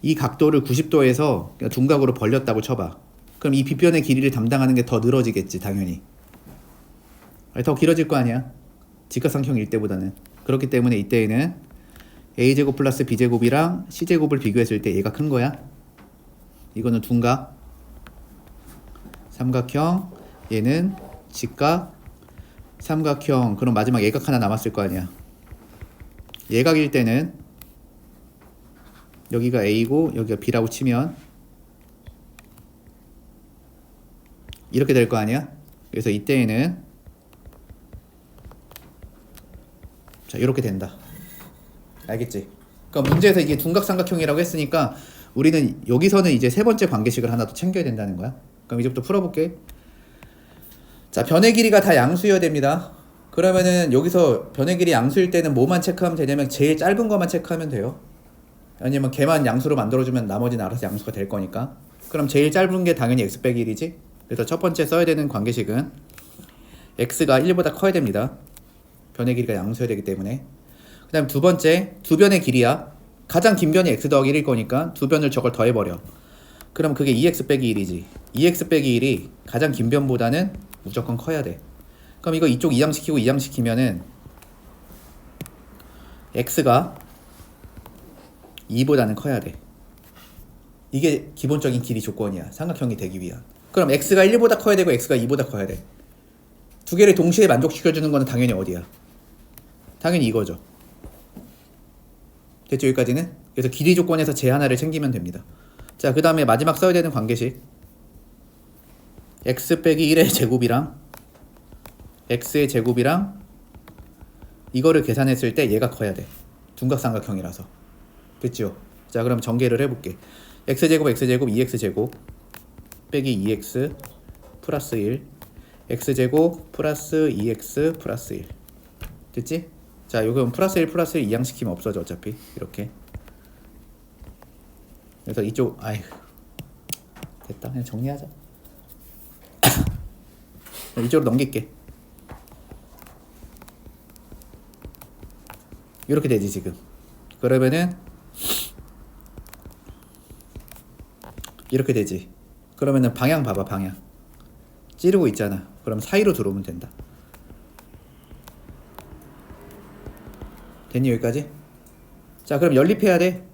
Speaker 1: 이 각도를 90도에서 둔각으로 벌렸다고 쳐봐. 그럼 이 빗변의 길이를 담당하는 게 더 늘어지겠지, 당연히. 더 길어질 거 아니야, 직각삼각형일 때보다는. 그렇기 때문에 이때에는 A제곱 플러스 B제곱이랑 C제곱을 비교했을 때 얘가 큰 거야. 이거는 둔각 삼각형, 얘는 직각 삼각형. 그럼 마지막 예각 하나 남았을 거 아니야. 예각일 때는 여기가 A고 여기가 B라고 치면 이렇게 될 거 아니야. 그래서 이때에는 자, 이렇게 된다. 알겠지? 그러니까 문제에서 이게 둔각삼각형이라고 했으니까 우리는 여기서는 이제 세 번째 관계식을 하나 더 챙겨야 된다는 거야. 그럼 이제부터 풀어볼게. 자, 변의 길이가 다 양수여야 됩니다. 그러면은 여기서 변의 길이 양수일 때는 뭐만 체크하면 되냐면 제일 짧은 것만 체크하면 돼요. 아니면 걔만 양수로 만들어주면 나머지는 알아서 양수가 될 거니까. 그럼 제일 짧은 게 당연히 x 빼기 1이지. 그래서 첫 번째 써야 되는 관계식은 x가 1보다 커야 됩니다. 변의 길이가 양수여야 되기 때문에. 그 다음 두 번째, 두 변의 길이야. 가장 긴 변이 x 더하기 1일 거니까 두 변을 저걸 더해버려. 그럼 그게 2x 빼기 1이지. 2x 빼기 1이 가장 긴 변보다는 무조건 커야 돼. 그럼 이거 이쪽 이항시키고 이항시키면은 x가 2보다는 커야 돼. 이게 기본적인 길이 조건이야, 삼각형이 되기 위한. 그럼 x가 1보다 커야 되고 x가 2보다 커야 돼. 두 개를 동시에 만족시켜주는 거는 당연히 어디야? 당연히 이거죠. 됐죠, 여기까지는? 그래서 길이 조건에서 제 하나를 챙기면 됩니다. 자, 그 다음에 마지막 써야 되는 관계식, x 빼기 1의 제곱이랑 x의 제곱이랑 이거를 계산했을 때 얘가 커야 돼. 둔각삼각형이라서. 됐죠? 자, 그럼 전개를 해볼게. x제곱 x제곱 2x제곱 빼기 2x 플러스 1 x제곱 플러스 2x 플러스 1. 됐지? 자, 요건 플러스 1 플러스 1 이항시키면 없어져 어차피. 이렇게. 그래서 이쪽 아휴 됐다, 그냥 정리하자. 이쪽으로 넘길게. 이렇게 되지 지금. 그러면은 이렇게 되지. 그러면은 방향 봐봐, 방향 찌르고 있잖아. 그럼 사이로 들어오면 된다. 됐니 여기까지? 자 그럼 연립해야 돼.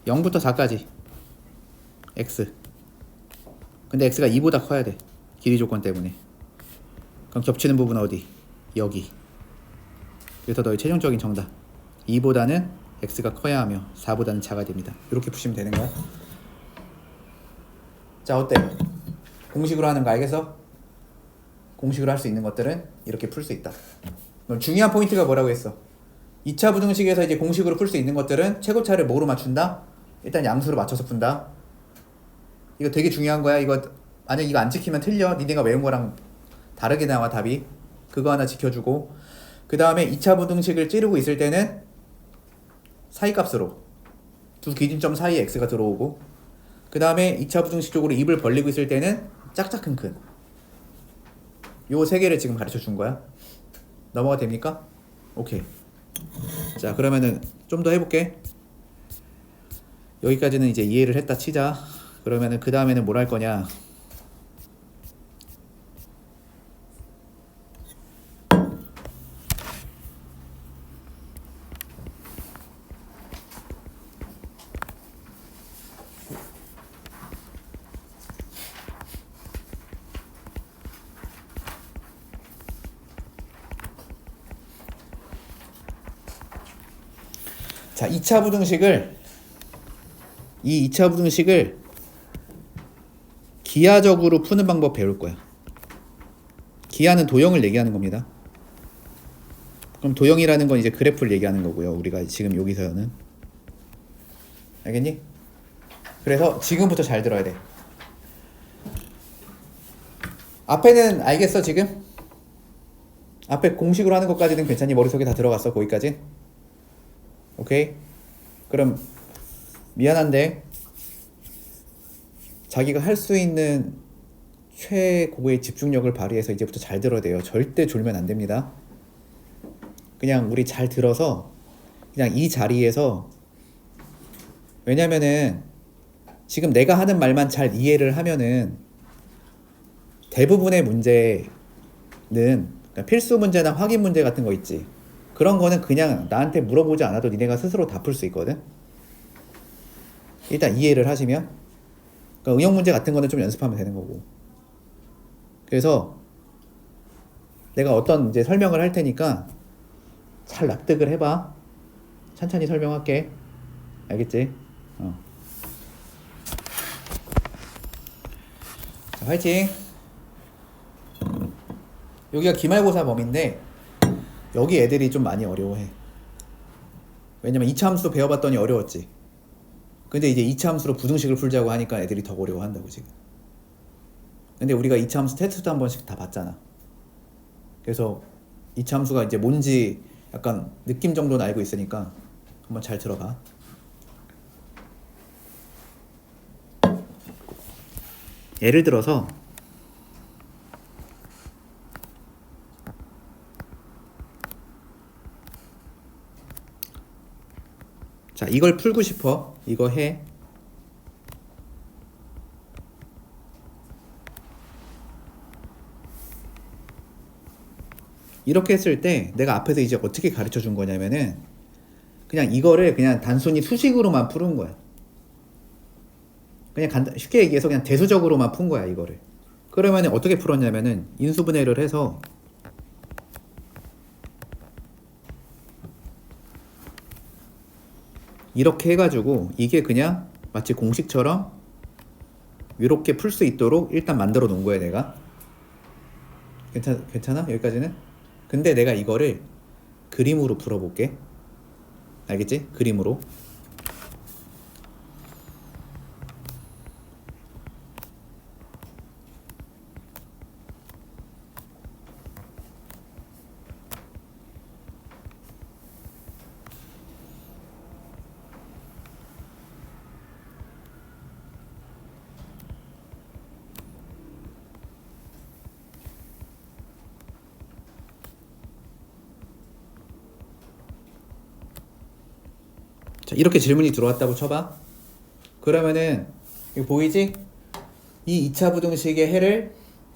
Speaker 1: 0부터 4까지 x. 근데 x가 2보다 커야 돼. 길이 조건 때문에. 그럼 겹치는 부분은 어디? 여기. 그래서 너의 최종적인 정답 2보다는 x가 커야 하며 4보다는 작아야 됩니다. 이렇게 푸시면 되는 거야. 자 어때? 공식으로 하는 거 알겠어? 공식으로 할 수 있는 것들은 이렇게 풀 수 있다. 그럼 중요한 포인트가 뭐라고 했어? 2차 부등식에서 이제 공식으로 풀 수 있는 것들은 최고차를 뭐로 맞춘다? 일단 양수로 맞춰서 푼다. 이거 되게 중요한 거야. 이거 만약 이거 안 지키면 틀려. 니네가 외운 거랑 다르게 나와 답이. 그거 하나 지켜주고, 그 다음에 2차 부등식을 찌르고 있을 때는 사이값으로 두 기준점 사이에 x가 들어오고, 그 다음에 2차 부등식 쪽으로 입을 벌리고 있을 때는 짝짝큰큰 요 세 개를 지금 가르쳐 준 거야. 넘어가 됩니까? 오케이. 자 그러면은 좀 더 해볼게. 여기까지는 이제 이해를 했다 치자. 그러면은 그 다음에는 뭘 할 거냐? 자, 2차 부등식을 이 2차 부등식을 기하적으로 푸는 방법 배울 거야. 기하는 도형을 얘기하는 겁니다. 그럼 도형이라는 건 이제 그래프를 얘기하는 거고요. 우리가 지금 여기서는. 알겠니? 그래서 지금부터 잘 들어야 돼. 앞에는 알겠어 지금? 앞에 공식으로 하는 것까지는 괜찮니? 머릿속에 다 들어갔어 거기까지? 오케이? 그럼 미안한데 자기가 할 수 있는 최고의 집중력을 발휘해서 이제부터 잘 들어야 돼요. 절대 졸면 안 됩니다. 그냥 우리 잘 들어서 그냥 이 자리에서, 왜냐면은 지금 내가 하는 말만 잘 이해를 하면은 대부분의 문제는, 그러니까 필수 문제나 확인 문제 같은 거 있지. 그런 거는 그냥 나한테 물어보지 않아도 니네가 스스로 다 풀 수 있거든. 일단 이해를 하시면. 그러니까 응용 문제 같은 거는 좀 연습하면 되는 거고. 그래서 내가 어떤 이제 설명을 할 테니까 잘 납득을 해봐. 천천히 설명할게. 알겠지? 자, 화이팅. 여기가 기말고사 범위인데 여기 애들이 좀 많이 어려워해. 왜냐면 2차 함수 배워봤더니 어려웠지. 근데 이제 2차 함수로 부등식을 풀자고 하니까 애들이 더 어려워한다고 지금. 근데 우리가 2차 함수 테스트도 한 번씩 다 봤잖아. 그래서 2차 함수가 이제 뭔지 약간 느낌 정도는 알고 있으니까 한번 잘 들어봐. 예를 들어서 자, 이걸 풀고 싶어. 이거 해. 이렇게 했을 때 내가 앞에서 이제 어떻게 가르쳐 준 거냐면은 그냥 이거를 그냥 단순히 수식으로만 푸는 거야. 그냥 쉽게 얘기해서 그냥 대수적으로만 푼 거야, 이거를. 그러면은 어떻게 풀었냐면은 인수분해를 해서 이렇게 해가지고 이게 그냥 마치 공식처럼 이렇게 풀 수 있도록 일단 만들어 놓은 거야, 내가. 괜찮아? 여기까지는? 근데 내가 이거를 그림으로 풀어볼게. 알겠지? 그림으로. 자, 이렇게 질문이 들어왔다고 쳐봐. 그러면은 이거 보이지? 이 2차 부등식의 해를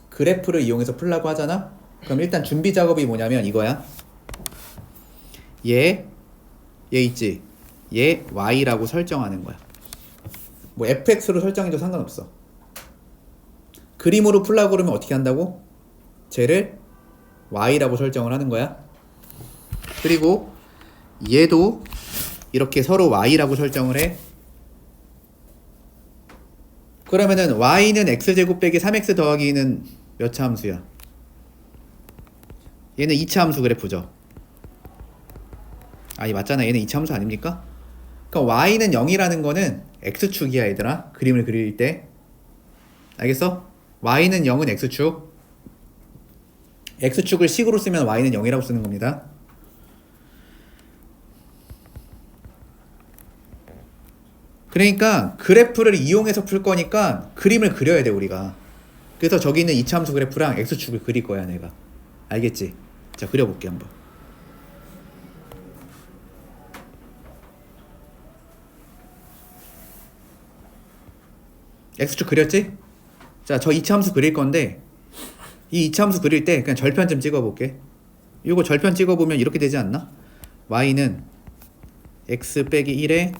Speaker 1: 그래프를 이용해서 풀라고 하잖아. 그럼 일단 준비 작업이 뭐냐면 이거야. 얘 있지? 얘 y라고 설정하는 거야. 뭐 fx로 설정해도 상관없어. 그림으로 풀라고 그러면 어떻게 한다고? 쟤를 y라고 설정을 하는 거야. 그리고 얘도 이렇게 서로 y라고 설정을 해. 그러면은 y는 x제곱 빼기 3x 더하기는 몇 차 함수야? 얘는 2차 함수 그래프죠. 아니 맞잖아. 얘는 2차 함수 아닙니까? 그럼 y는 0이라는 거는 x축이야 얘들아. 그림을 그릴 때 알겠어? y는 0은 x축. x축을 식으로 쓰면 y는 0이라고 쓰는 겁니다. 그러니까 그래프를 이용해서 풀 거니까 그림을 그려야 돼 우리가. 그래서 저기 있는 2차 함수 그래프랑 x축을 그릴 거야 내가. 알겠지? 자 그려볼게 한번. x축 그렸지? 자 저 2차 함수 그릴 건데 이 2차 함수 그릴 때 그냥 절편 좀 찍어볼게. 이거 절편 찍어보면 이렇게 되지 않나? y는 x 빼기 1에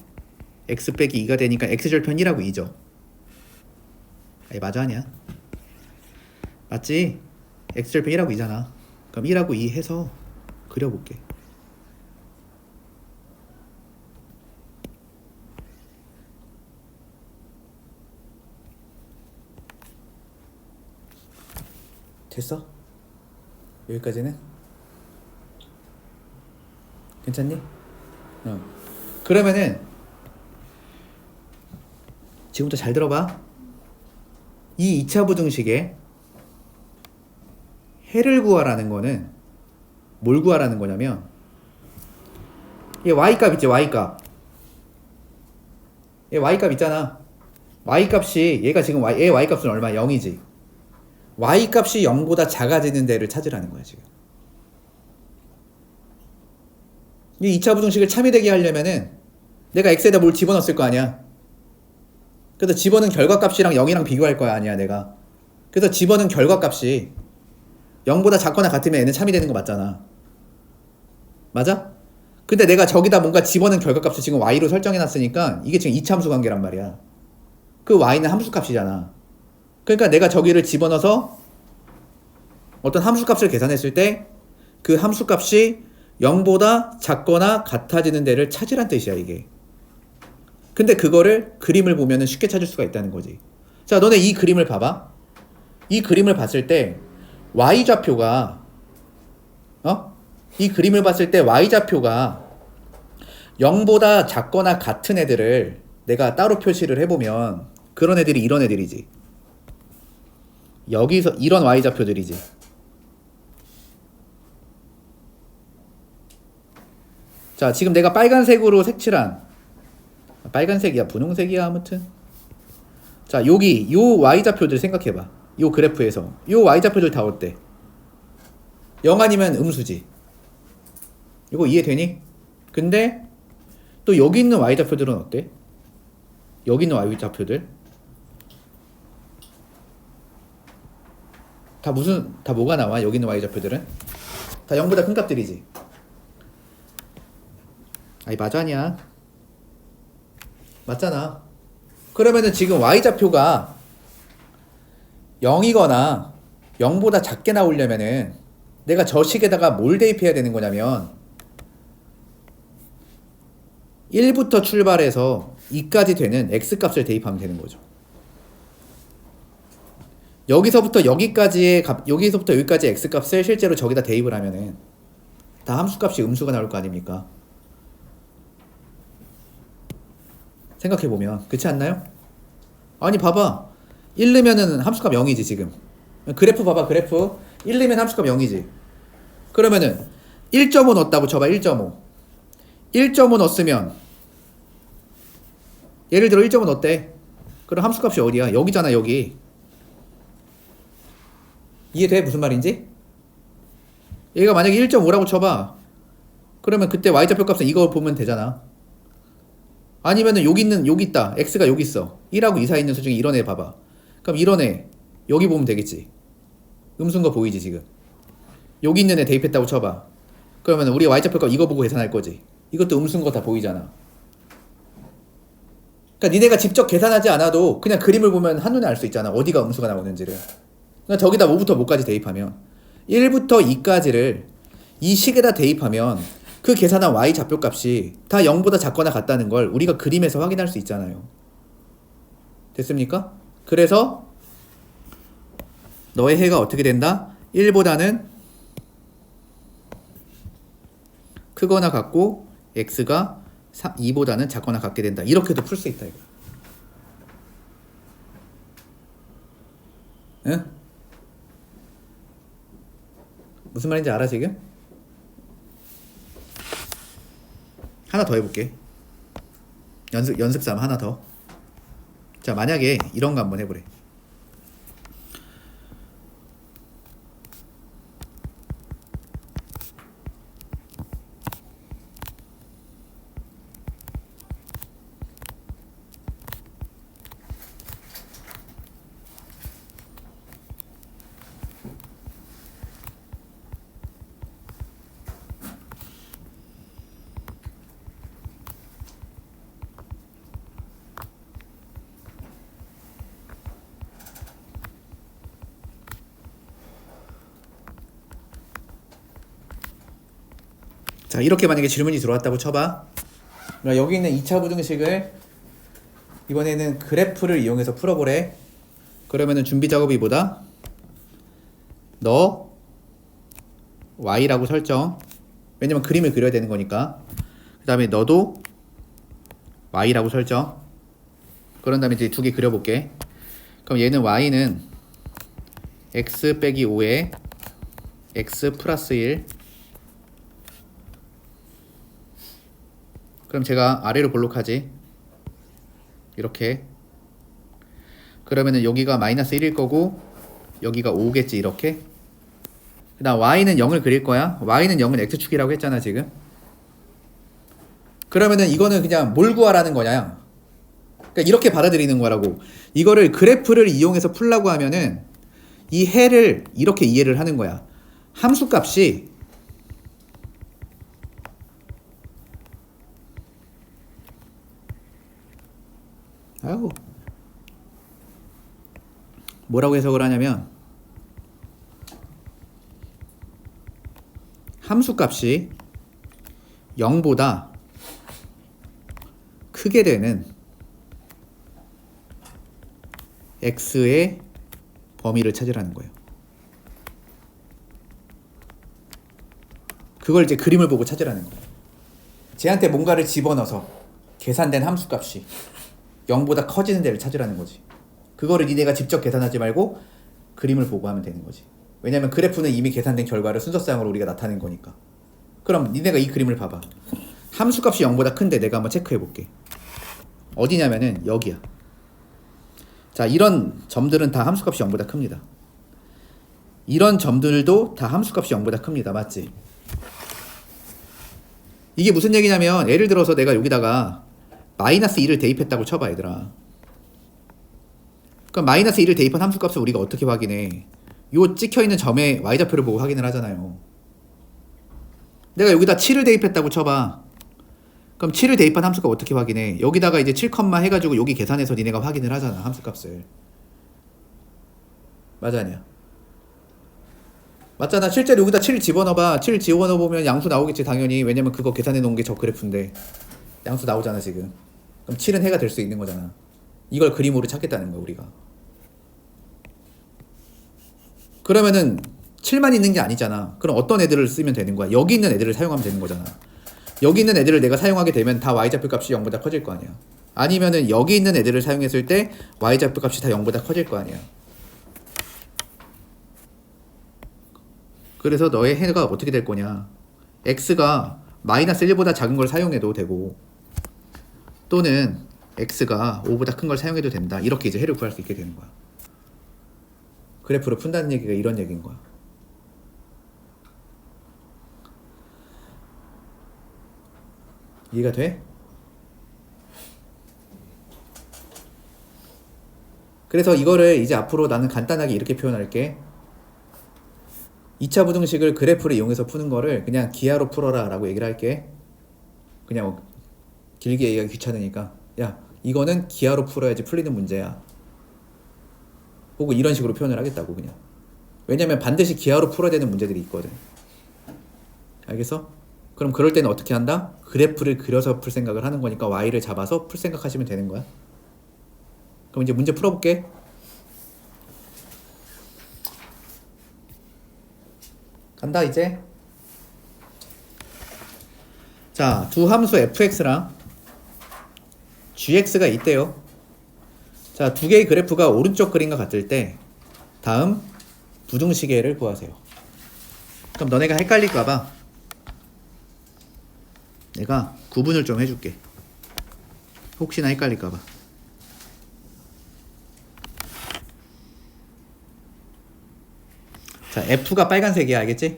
Speaker 1: x 빼기 2가 되니까 x절편 1하고 2죠. 아니 맞아 아니야? 맞지? x절편 1하고 2잖아. 그럼 1하고 2 해서 그려볼게. 됐어? 여기까지는? 괜찮니? 그러면은 지금부터 잘 들어봐. 이 2차 부등식에 해를 구하라는 거는 뭘 구하라는 거냐면 얘 y값 있지 y값. 얘 y값 있잖아. y값이 얘가 지금 얘 y값은 얼마? 0이지. y값이 0보다 작아지는 데를 찾으라는 거야 지금. 이 2차 부등식을 참이되게 하려면은 내가 x에다 뭘 집어넣었을 거 아니야. 그래서 집어넣은 결과값이랑 0이랑 비교할 거야 아니야 내가. 그래서 집어넣은 결과값이 0보다 작거나 같으면 얘는 참이 되는 거 맞잖아. 맞아? 근데 내가 저기다 뭔가 집어넣은 결과값을 지금 y로 설정해놨으니까 이게 지금 2차 함수 관계란 말이야. 그 y는 함수값이잖아. 그러니까 내가 저기를 집어넣어서 어떤 함수값을 계산했을 때 그 함수값이 0보다 작거나 같아지는 데를 찾으란 뜻이야 이게. 근데 그거를 그림을 보면은 쉽게 찾을 수가 있다는 거지. 자 너네 이 그림을 봐봐. 이 그림을 봤을 때 y좌표가 이 그림을 봤을 때 y좌표가 0보다 작거나 같은 애들을 내가 따로 표시를 해보면 그런 애들이 이런 애들이지. 여기서 이런 y좌표들이지. 자 지금 내가 빨간색으로 색칠한 빨간색이야 분홍색이야 아무튼 자 여기 요 y좌표들 생각해봐. 요 그래프에서 요 y좌표들 다 어때? 0 아니면 음수지. 이거 이해되니? 근데 또 여기 있는 y좌표들은 어때? 여기 있는 y좌표들 다 뭐가 나와? 여기 있는 y좌표들은 다 0보다 큰 값들이지. 아니 맞아 아니야? 맞잖아. 그러면은 지금 y좌표가 0이거나 0보다 작게 나오려면은 내가 저 식에다가 뭘 대입해야 되는 거냐면 1부터 출발해서 2까지 되는 x값을 대입하면 되는 거죠. 여기서부터 여기까지의 여기서부터 여기까지 x값을 실제로 저기다 대입을 하면은 다 함수값이 음수가 나올 거 아닙니까? 생각해보면 그렇지 않나요? 아니 봐봐 1 넣으면은 함수값 0이지 지금. 그래프 봐봐 그래프 1 넣으면 함수값 0이지. 그러면은 1.5 넣었다고 쳐봐. 1.5 넣었으면 예를 들어 1.5 넣었대. 그럼 함수값이 어디야? 여기잖아 여기. 이해돼? 무슨 말인지? 얘가 만약에 1.5라고 쳐봐. 그러면 그때 y좌표 값은 이거 보면 되잖아. 아니면은 여기 있다. x가 여기 있어. 1하고 2 사이에 있는 수 중에 이런 애 봐봐. 그럼 이런 애 여기 보면 되겠지. 음수인 거 보이지 지금. 여기 있는 애 대입했다고 쳐봐. 그러면 우리가 y좌표값 이거 보고 계산할 거지. 이것도 음수인 거 다 보이잖아. 그러니까 니네가 직접 계산하지 않아도 그냥 그림을 보면 한눈에 알 수 있잖아. 어디가 음수가 나오는지를. 그러니까 저기다 뭐부터 뭐까지 대입하면 1부터 2까지를 이 식에다 대입하면 그 계산한 y좌표값이 다 0보다 작거나 같다는 걸 우리가 그림에서 확인할 수 있잖아요. 됐습니까? 그래서 너의 해가 어떻게 된다? 1보다는 크거나 같고 x가 2보다는 작거나 같게 된다. 이렇게도 풀 수 있다 이거. 응? 무슨 말인지 알아 지금? 하나 더 해볼게. 연습3 하나 더. 자, 만약에 이런 거 한번 해보래. 자, 이렇게 만약에 질문이 들어왔다고 쳐봐. 그러니까 여기 있는 2차 부등식을 이번에는 그래프를 이용해서 풀어보래. 그러면은 준비 작업이 뭐다? 너 y라고 설정. 왜냐면 그림을 그려야 되는 거니까. 그 다음에 너도 y라고 설정. 그런 다음에 이제 두 개 그려볼게. 그럼 얘는 y는 x 빼기 5에 x 플러스 1. 그럼 제가 아래로 볼록하지. 이렇게. 그러면은 여기가 마이너스 1일 거고 여기가 5겠지 이렇게. 그 다음 y는 0을 그릴 거야. y는 0은 x축이라고 했잖아 지금. 그러면은 이거는 그냥 뭘 구하라는 거냐. 그러니까 이렇게 받아들이는 거라고. 이거를 그래프를 이용해서 풀라고 하면은 이 해를 이렇게 이해를 하는 거야. 함수값이 아유 뭐라고 해석을 하냐면 함수값이 0보다 크게 되는 x의 범위를 찾으라는 거예요. 그걸 이제 그림을 보고 찾으라는 거예요. 쟤한테 뭔가를 집어넣어서 계산된 함수값이 0보다 커지는 데를 찾으라는 거지. 그거를 니네가 직접 계산하지 말고 그림을 보고 하면 되는 거지. 왜냐면 그래프는 이미 계산된 결과를 순서상으로 우리가 나타낸 거니까. 그럼 니네가 이 그림을 봐봐. 함수값이 0보다 큰데 내가 한번 체크해 볼게. 어디냐면은 여기야. 자, 이런 점들은 다 함수값이 0보다 큽니다. 이런 점들도 다 함수값이 0보다 큽니다. 맞지? 이게 무슨 얘기냐면 예를 들어서 내가 여기다가 마이너스 2를 대입했다고 쳐봐 얘들아. 그럼 마이너스 2를 대입한 함수값을 우리가 어떻게 확인해? 요 찍혀있는 점의 y좌표를 보고 확인을 하잖아요. 내가 여기다 7을 대입했다고 쳐봐. 그럼 7을 대입한 함수값 어떻게 확인해? 여기다가 이제 7, 해가지고 여기 계산해서 니네가 확인을 하잖아 함수값을. 맞아 아니야? 맞잖아. 실제로 여기다 7 집어넣어봐. 7 집어넣어보면 양수 나오겠지 당연히. 왜냐면 그거 계산해 놓은 게 저 그래프인데 양수 나오잖아 지금. 그럼 7은 해가 될 수 있는 거잖아. 이걸 그림으로 찾겠다는 거야 우리가. 그러면은 7만 있는 게 아니잖아. 그럼 어떤 애들을 쓰면 되는 거야? 여기 있는 애들을 사용하면 되는 거잖아. 여기 있는 애들을 내가 사용하게 되면 다 y좌표 값이 0보다 커질 거 아니야. 아니면은 여기 있는 애들을 사용했을 때 y좌표 값이 다 0보다 커질 거 아니야. 그래서 너의 해가 어떻게 될 거냐. x가 마이너스 1보다 작은 걸 사용해도 되고 또는 x가 5보다 큰 걸 사용해도 된다. 이렇게 이제 해를 구할 수 있게 되는 거야. 그래프를 푼다는 얘기가 이런 얘기인 거야. 이해가 돼? 그래서 이거를 이제 앞으로 나는 간단하게 이렇게 표현할게. 2차 부등식을 그래프를 이용해서 푸는 거를 그냥 기하로 풀어라 라고 얘기를 할게. 그냥 길게 얘기하기 귀찮으니까 야 이거는 기하로 풀어야지 풀리는 문제야. 혹은 이런 식으로 표현을 하겠다고 그냥. 왜냐면 반드시 기하로 풀어야 되는 문제들이 있거든. 알겠어? 그럼 그럴 때는 어떻게 한다? 그래프를 그려서 풀 생각을 하는 거니까 y를 잡아서 풀 생각하시면 되는 거야. 그럼 이제 문제 풀어볼게. 간다 이제. 자, 두 함수 fx랑 gx가 있대요. 자, 두 개의 그래프가 오른쪽 그림과 같을 때 다음 부등식의를 구하세요. 그럼 너네가 헷갈릴까봐 내가 구분을 좀 해줄게. 혹시나 헷갈릴까봐. 자, F가 빨간색이야. 알겠지?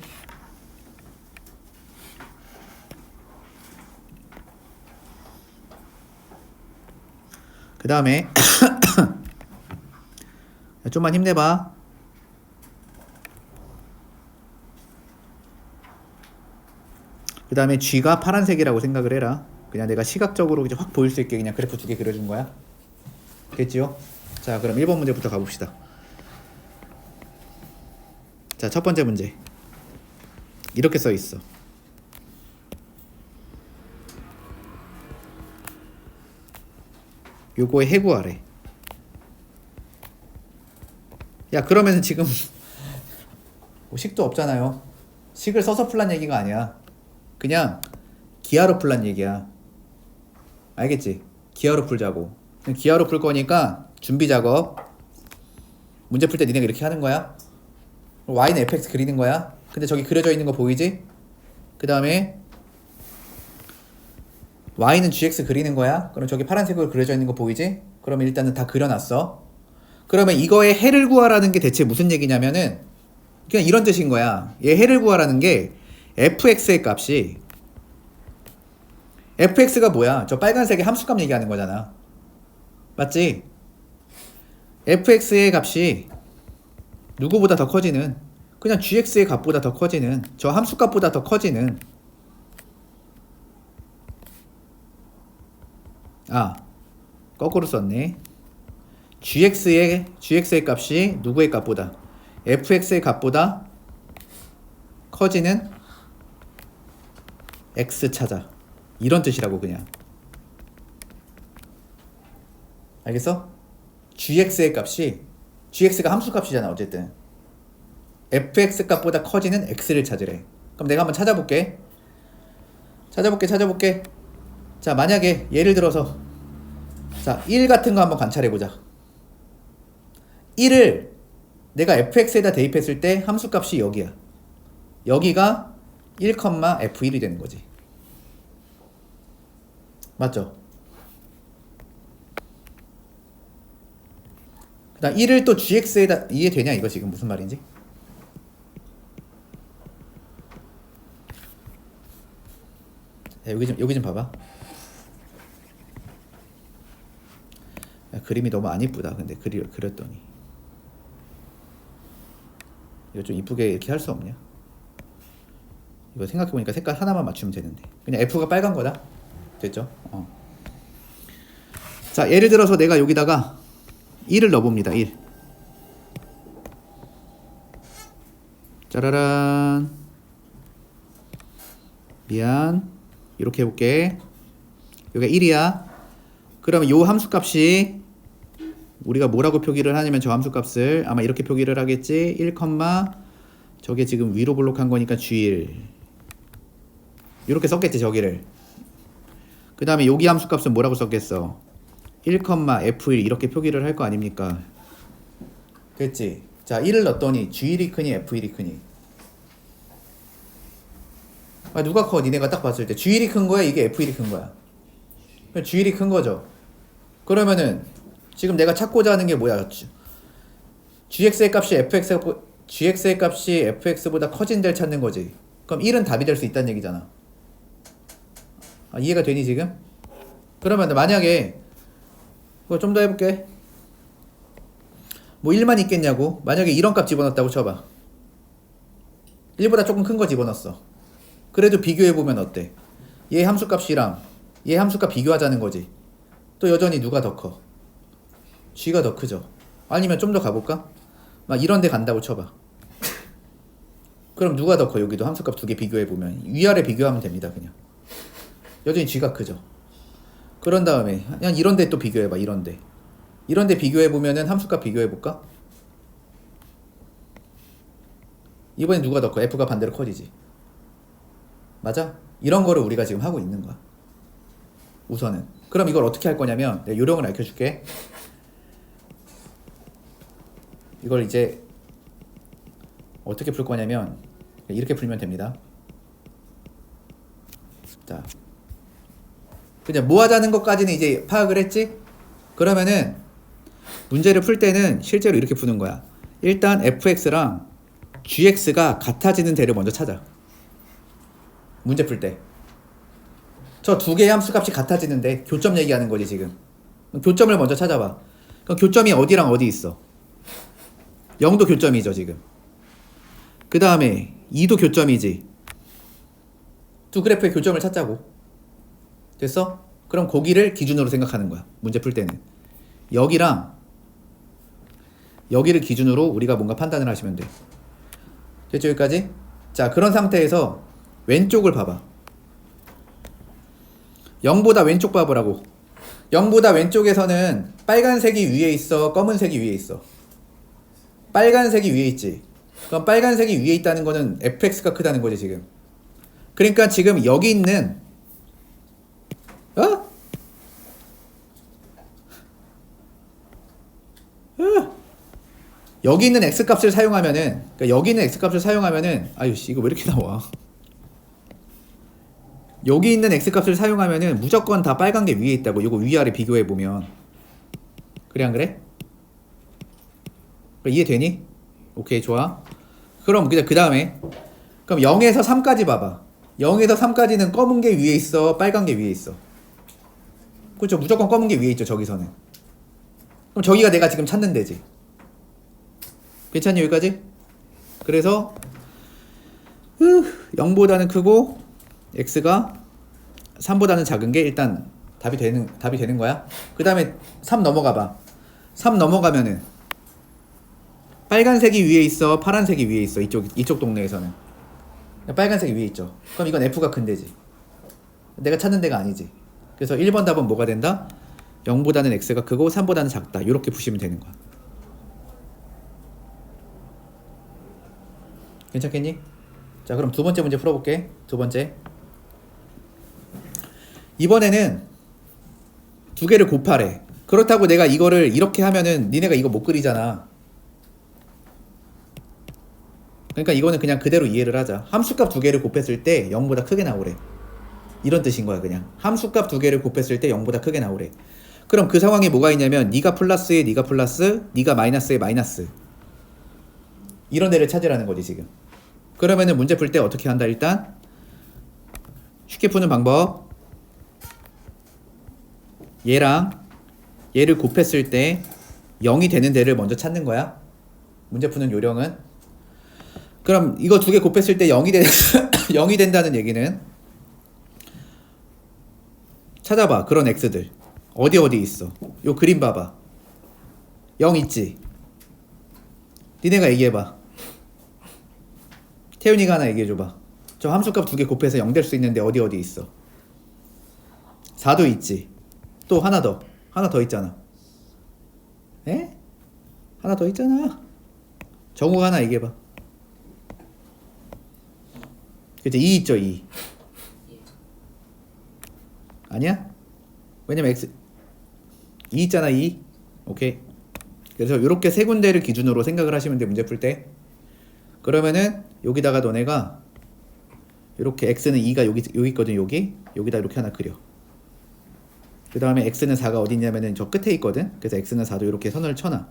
Speaker 1: 그 다음에 좀만 힘내봐. 그 다음에 G가 파란색이라고 생각을 해라. 그냥 내가 시각적으로 이제 확 보일 수 있게 그냥 그래프 두 개 그려준 거야. 됐지요? 자, 그럼 1번 문제부터 가봅시다. 자, 첫 번째 문제. 이렇게 써 있어. 요거의 해구하래. 야, 그러면 지금 뭐 식도 없잖아요. 식을 써서 풀란 얘기가 아니야. 그냥 기하로 풀란 얘기야. 알겠지? 기하로 풀자고. 기하로 풀 거니까 준비 작업. 문제 풀 때 니네가 이렇게 하는 거야. y는 fx 그리는 거야. 근데 저기 그려져 있는 거 보이지? 그 다음에 y는 gx 그리는 거야. 그럼 저기 파란색으로 그려져 있는 거 보이지? 그러면 일단은 다 그려놨어. 그러면 이거의 해를 구하라는 게 대체 무슨 얘기냐면은 그냥 이런 뜻인 거야. 얘 해를 구하라는 게 fx의 값이 fx가 뭐야? 저 빨간색의 함수값 얘기하는 거잖아. 맞지? fx의 값이 누구보다 더 커지는, 그냥 gx의 값보다 더 커지는, 저 함수값보다 더 커지는, 거꾸로 썼네. gx의 값이 누구의 값보다, fx의 값보다 커지는 x 찾아. 이런 뜻이라고 그냥. 알겠어? gx의 값이, gx가 함수값이잖아 어쨌든. fx 값보다 커지는 x를 찾으래. 그럼 내가 한번 찾아볼게. 자, 만약에 예를 들어서 자, 1 같은 거 한번 관찰해보자. 1을 내가 fx에다 대입했을 때 함수값이 여기야. 여기가 1, f1이 되는 거지. 맞죠? 그 다음 1을 또 gx에다, 이해되냐 이거 지금 무슨 말인지? 자, 여기 좀 봐봐. 야, 그림이 너무 안 이쁘다. 근데 그렸더니 이거 좀 이쁘게 이렇게 할 수 없냐? 이거 생각해보니까 색깔 하나만 맞추면 되는데. 그냥 F가 빨간 거다. 됐죠? 자, 예를 들어서 내가 여기다가 1을 넣어봅니다. 1. 짜라란. 미안. 이렇게 해볼게. 여기가 1이야. 그러면 요 함수값이 우리가 뭐라고 표기를 하냐면 저 함수값을 아마 이렇게 표기를 하겠지. 1, 저게 지금 위로 블록한 거니까 G1 이렇게 썼겠지 저기를. 그 다음에 여기 함수값은 뭐라고 썼겠어? 1, f1 이렇게 표기를 할 거 아닙니까? 그랬지? 자, 1을 넣었더니 G1이 크니 f1이 크니? 누가 커? 니네가 딱 봤을 때 G1이 큰 거야? 이게 f1이 큰 거야? G1이 큰 거죠. 그러면은 지금 내가 찾고자 하는 게 뭐야? gx의 값이 fx보다 커진 데를 찾는 거지. 그럼 1은 답이 될 수 있다는 얘기잖아. 이해가 되니 지금? 그러면 만약에 이거 좀 더 해볼게. 뭐 1만 있겠냐고. 만약에 이런 값 집어넣었다고 쳐봐. 1보다 조금 큰 거 집어넣었어. 그래도 비교해보면 어때? 얘 함수값이랑 얘 함수값 비교하자는 거지. 또 여전히 누가 더 커? G가 더 크죠. 아니면 좀 더 가볼까? 막 이런 데 간다고 쳐봐. 그럼 누가 더 커? 여기도 함수값 두 개 비교해보면 위아래 비교하면 됩니다. 그냥 여전히 G가 크죠. 그런 다음에 그냥 이런 데 또 비교해봐. 이런 데 비교해보면은 함수값 비교해볼까? 이번엔 누가 더 커? F가 반대로 커지지. 맞아? 이런 거를 우리가 지금 하고 있는 거야. 우선은. 그럼 이걸 어떻게 할 거냐면 내가 요령을 알려줄게. 이걸 이제 어떻게 풀 거냐면 이렇게 풀면 됩니다. 자, 그냥 뭐 하자는 것까지는 이제 파악을 했지? 그러면은 문제를 풀 때는 실제로 이렇게 푸는 거야. 일단 fx랑 gx가 같아지는 데를 먼저 찾아. 문제 풀 때. 저 두 개의 함수값이 같아지는데 교점 얘기하는 거지 지금. 교점을 먼저 찾아봐. 그럼 교점이 어디랑 어디 있어? 0도 교점이죠 지금. 그 다음에 2도 교점이지. 두 그래프의 교점을 찾자고. 됐어? 그럼 거기를 기준으로 생각하는 거야. 문제 풀 때는. 여기랑 여기를 기준으로 우리가 뭔가 판단을 하시면 돼. 됐죠 여기까지? 자, 그런 상태에서 왼쪽을 봐봐. 0보다 왼쪽 봐보라고. 0보다 왼쪽에서는 빨간색이 위에 있어? 검은색이 위에 있어? 빨간색이 위에 있지. 그럼 빨간색이 위에 있다는 거는 fx가 크다는 거지 지금. 그러니까 지금 여기 있는 여기 있는 x값을 사용하면은, 그러니까 여기 있는 x값을 사용하면은, 아유씨 이거 왜 이렇게 나와? 여기 있는 x값을 사용하면은 무조건 다 빨간 게 위에 있다고. 이거 위아래 비교해 보면. 그래 안 그래? 이해되니? 오케이 좋아. 그럼 그 다음에 그럼 0에서 3까지 봐봐. 0에서 3까지는 검은 게 위에 있어? 빨간 게 위에 있어? 그렇죠. 무조건 검은 게 위에 있죠 저기서는. 그럼 저기가 내가 지금 찾는 데지. 괜찮니 여기까지? 그래서 0보다는 크고 x가 3보다는 작은 게 일단 답이 되는 거야. 그 다음에 3 넘어가봐. 3 넘어가면은 빨간색이 위에 있어? 파란색이 위에 있어? 이쪽 동네에서는 빨간색이 위에 있죠. 그럼 이건 f가 큰 데지. 내가 찾는 데가 아니지. 그래서 1번 답은 뭐가 된다? 0보다는 x가 크고 3보다는 작다. 이렇게 푸시면 되는 거야. 괜찮겠니? 자, 그럼 두 번째 문제 풀어볼게. 두 번째. 이번에는 두 개를 곱하래. 그렇다고 내가 이거를 이렇게 하면은 니네가 이거 못 그리잖아. 그러니까 이거는 그냥 그대로 이해를 하자. 함수값 두 개를 곱했을 때 0보다 크게 나오래. 이런 뜻인 거야 그냥. 함수값 두 개를 곱했을 때 0보다 크게 나오래. 그럼 그 상황에 뭐가 있냐면 니가 플러스에 니가 플러스, 니가 마이너스에 마이너스. 이런 데를 찾으라는 거지 지금. 그러면은 문제 풀 때 어떻게 한다? 일단 쉽게 푸는 방법. 얘랑 얘를 곱했을 때 0이 되는 데를 먼저 찾는 거야. 문제 푸는 요령은. 그럼 이거 두 개 곱했을 때 0이 된다는 얘기는 찾아봐. 그런 x들 어디 있어? 요 그림 봐봐. 0 있지? 니네가 얘기해봐. 태윤이가 하나 얘기해줘봐. 저 함수값 두 개 곱해서 0 될 수 있는데 어디 있어? 4도 있지. 또 하나 더 있잖아. 에? 하나 더 있잖아. 정우가 하나 얘기해봐. 그치? 2 있죠 2. 아니야? 왜냐면 x 2 있잖아 2. 오케이. 그래서 이렇게 세 군데를 기준으로 생각을 하시면 돼. 문제 풀 때. 그러면은 여기다가 너네가 이렇게 x는 2가 여기 있거든. 여기다 이렇게 하나 그려. 그 다음에 x는 4가 어디 있냐면은 저 끝에 있거든. 그래서 x는 4도 이렇게 선을 쳐놔.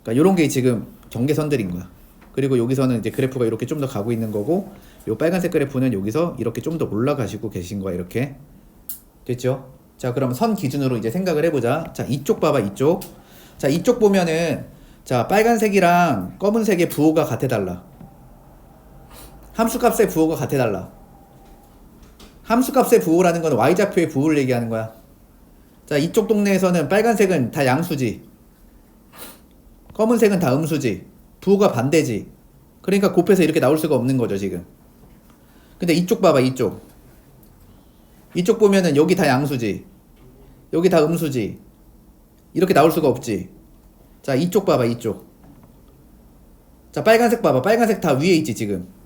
Speaker 1: 그러니까 요런 게 지금 경계선들인 거야. 그리고 여기서는 이제 그래프가 이렇게 좀 더 가고 있는 거고, 요 빨간색 그래프는 여기서 이렇게 좀 더 올라가시고 계신 거야. 이렇게. 됐죠? 자, 그럼 선 기준으로 이제 생각을 해보자. 자, 이쪽 봐봐. 이쪽. 자, 이쪽 보면은 자, 빨간색이랑 검은색의 부호가 같아달라. 함수값의 부호가 같아달라. 함수값의 부호라는 건 y좌표의 부호를 얘기하는 거야. 자, 이쪽 동네에서는 빨간색은 다 양수지, 검은색은 다 음수지, 부호가 반대지. 그러니까 곱해서 이렇게 나올 수가 없는 거죠 지금. 근데 이쪽 봐봐. 이쪽 보면은 여기 다 양수지, 여기 다 음수지. 이렇게 나올 수가 없지. 자, 이쪽 봐봐. 이쪽. 자, 빨간색 봐봐. 빨간색 다 위에 있지 지금.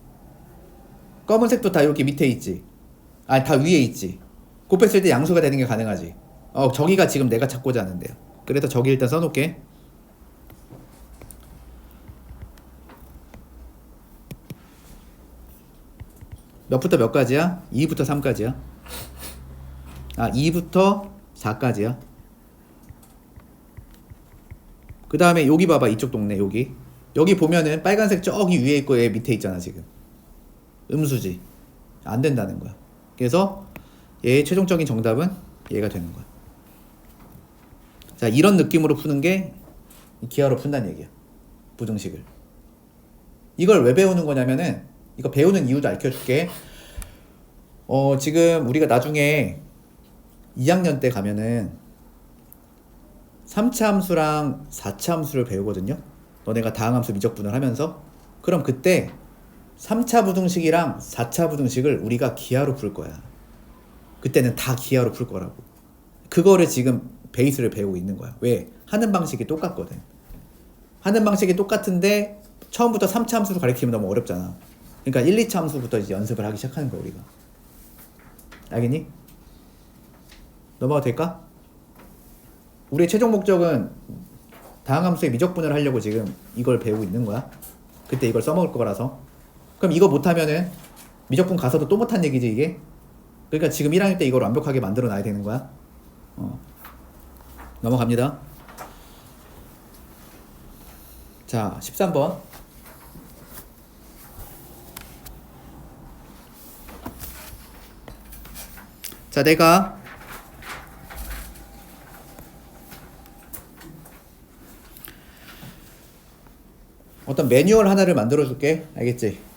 Speaker 1: 검은색도 다 이렇게 밑에 있지. 아니, 다 위에 있지. 곱했을 때 양수가 되는 게 가능하지. 저기가 지금 내가 찾고자 하는데요. 그래서 저기 일단 써놓을게. 몇부터 몇까지야? 2부터 3까지야? 2부터 4까지야? 그 다음에 여기 봐봐. 이쪽 동네 여기 보면은 빨간색 저기 위에 있고 얘 밑에 있잖아 지금. 음수지. 안 된다는 거야. 그래서 얘의 최종적인 정답은 얘가 되는 거야. 자, 이런 느낌으로 푸는 게 기하로 푼다는 얘기야. 부등식을. 이걸 왜 배우는 거냐면은, 이거 배우는 이유도 알려줄게. 지금 우리가 나중에 2학년 때 가면은 3차 함수랑 4차 함수를 배우거든요. 너네가 다항함수 미적분을 하면서. 그럼 그때 3차 부등식이랑 4차 부등식을 우리가 기하로 풀 거야. 그때는 다 기하로 풀 거라고. 그거를 지금 베이스를 배우고 있는 거야. 왜? 하는 방식이 똑같거든. 하는 방식이 똑같은데 처음부터 3차 함수를 가르치면 너무 어렵잖아. 그러니까 1, 2차 함수부터 이제 연습을 하기 시작하는 거야 우리가. 알겠니? 넘어가도 될까? 우리의 최종 목적은 다항함수의 미적분을 하려고 지금 이걸 배우고 있는 거야. 그때 이걸 써먹을 거라서. 그럼 이거 못하면은 미적분 가서도 또 못한 얘기지 이게. 그러니까 지금 1학년 때 이걸 완벽하게 만들어 놔야 되는 거야. 넘어갑니다. 자, 13번. 자, 내가 어떤 매뉴얼 하나를 만들어 줄게. 알겠지?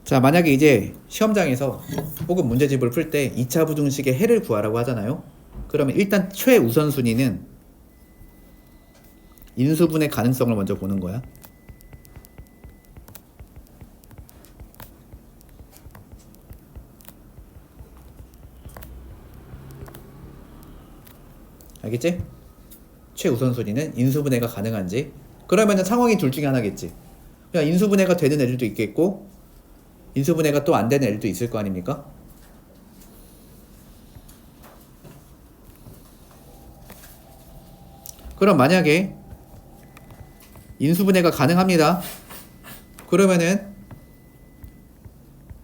Speaker 1: 자, 만약에 이제 시험장에서 혹은 문제집을 풀 때 2차 부등식의 해를 구하라고 하잖아요. 그러면 일단 최우선순위는 인수분해 가능성을 먼저 보는 거야. 알겠지? 최우선순위는 인수분해가 가능한지. 그러면은 상황이 둘 중에 하나겠지. 그냥 인수분해가 되는 애들도 있겠고 인수분해가 또 안 되는 애들도 있을 거 아닙니까? 그럼 만약에 인수분해가 가능합니다. 그러면은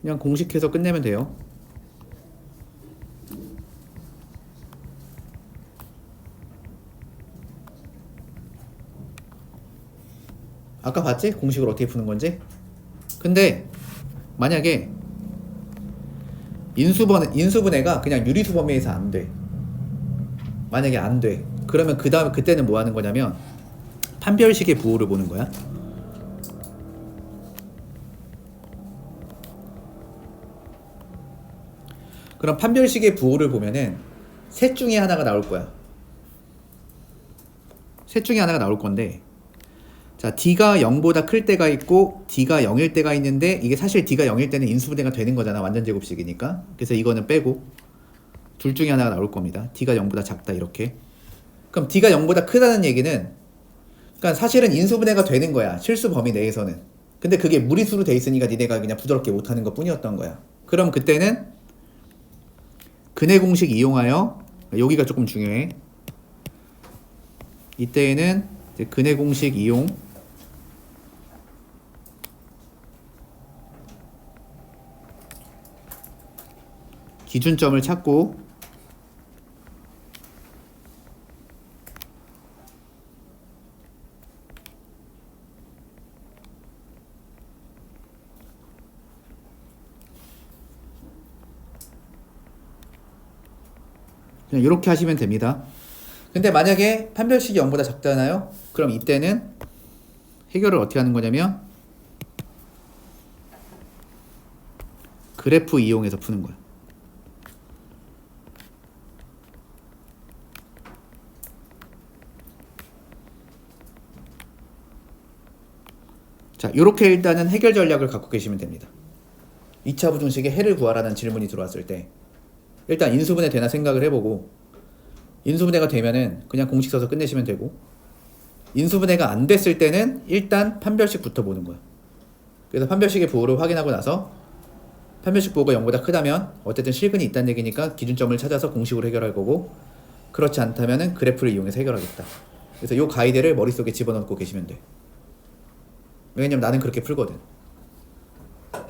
Speaker 1: 그냥 공식해서 끝내면 돼요. 아까 봤지? 공식을 어떻게 푸는 건지? 근데 만약에 인수분해가 그냥 유리수 범위에서 안 돼. 만약에 안 돼. 그러면 그 다음에 그때는 뭐 하는 거냐면 판별식의 부호를 보는 거야. 그럼 판별식의 부호를 보면은 셋 중에 하나가 나올 거야. 셋 중에 하나가 나올 건데, 자, D가 0보다 클 때가 있고 D가 0일 때가 있는데, 이게 사실 D가 0일 때는 인수분해가 되는 거잖아. 완전 제곱식이니까. 그래서 이거는 빼고 둘 중에 하나가 나올 겁니다. D가 0보다 작다 이렇게. 그럼 D가 0보다 크다는 얘기는, 그러니까 사실은 인수분해가 되는 거야. 실수 범위 내에서는. 근데 그게 무리수로 돼 있으니까 니네가 그냥 부드럽게 못하는 것 뿐이었던 거야. 그럼 그때는 근해 공식 이용하여, 여기가 조금 중요해. 이때에는 이제 근해 공식 이용, 기준점을 찾고 그냥 이렇게 하시면 됩니다. 근데 만약에 판별식이 0보다 작잖아요. 그럼 이때는 해결을 어떻게 하는 거냐면 그래프 이용해서 푸는 거예요. 자, 이렇게 일단은 해결 전략을 갖고 계시면 됩니다. 2차 부등식에 해를 구하라는 질문이 들어왔을 때 일단 인수분해 되나 생각을 해보고, 인수분해가 되면은 그냥 공식 써서 끝내시면 되고, 인수분해가 안 됐을 때는 일단 판별식부터 보는 거예요. 그래서 판별식의 부호를 확인하고 나서 판별식 부호가 0보다 크다면 어쨌든 실근이 있다는 얘기니까 기준점을 찾아서 공식으로 해결할 거고, 그렇지 않다면은 그래프를 이용해서 해결하겠다. 그래서 이 가이드를 머릿속에 집어넣고 계시면 돼. 왜냐면 나는 그렇게 풀거든.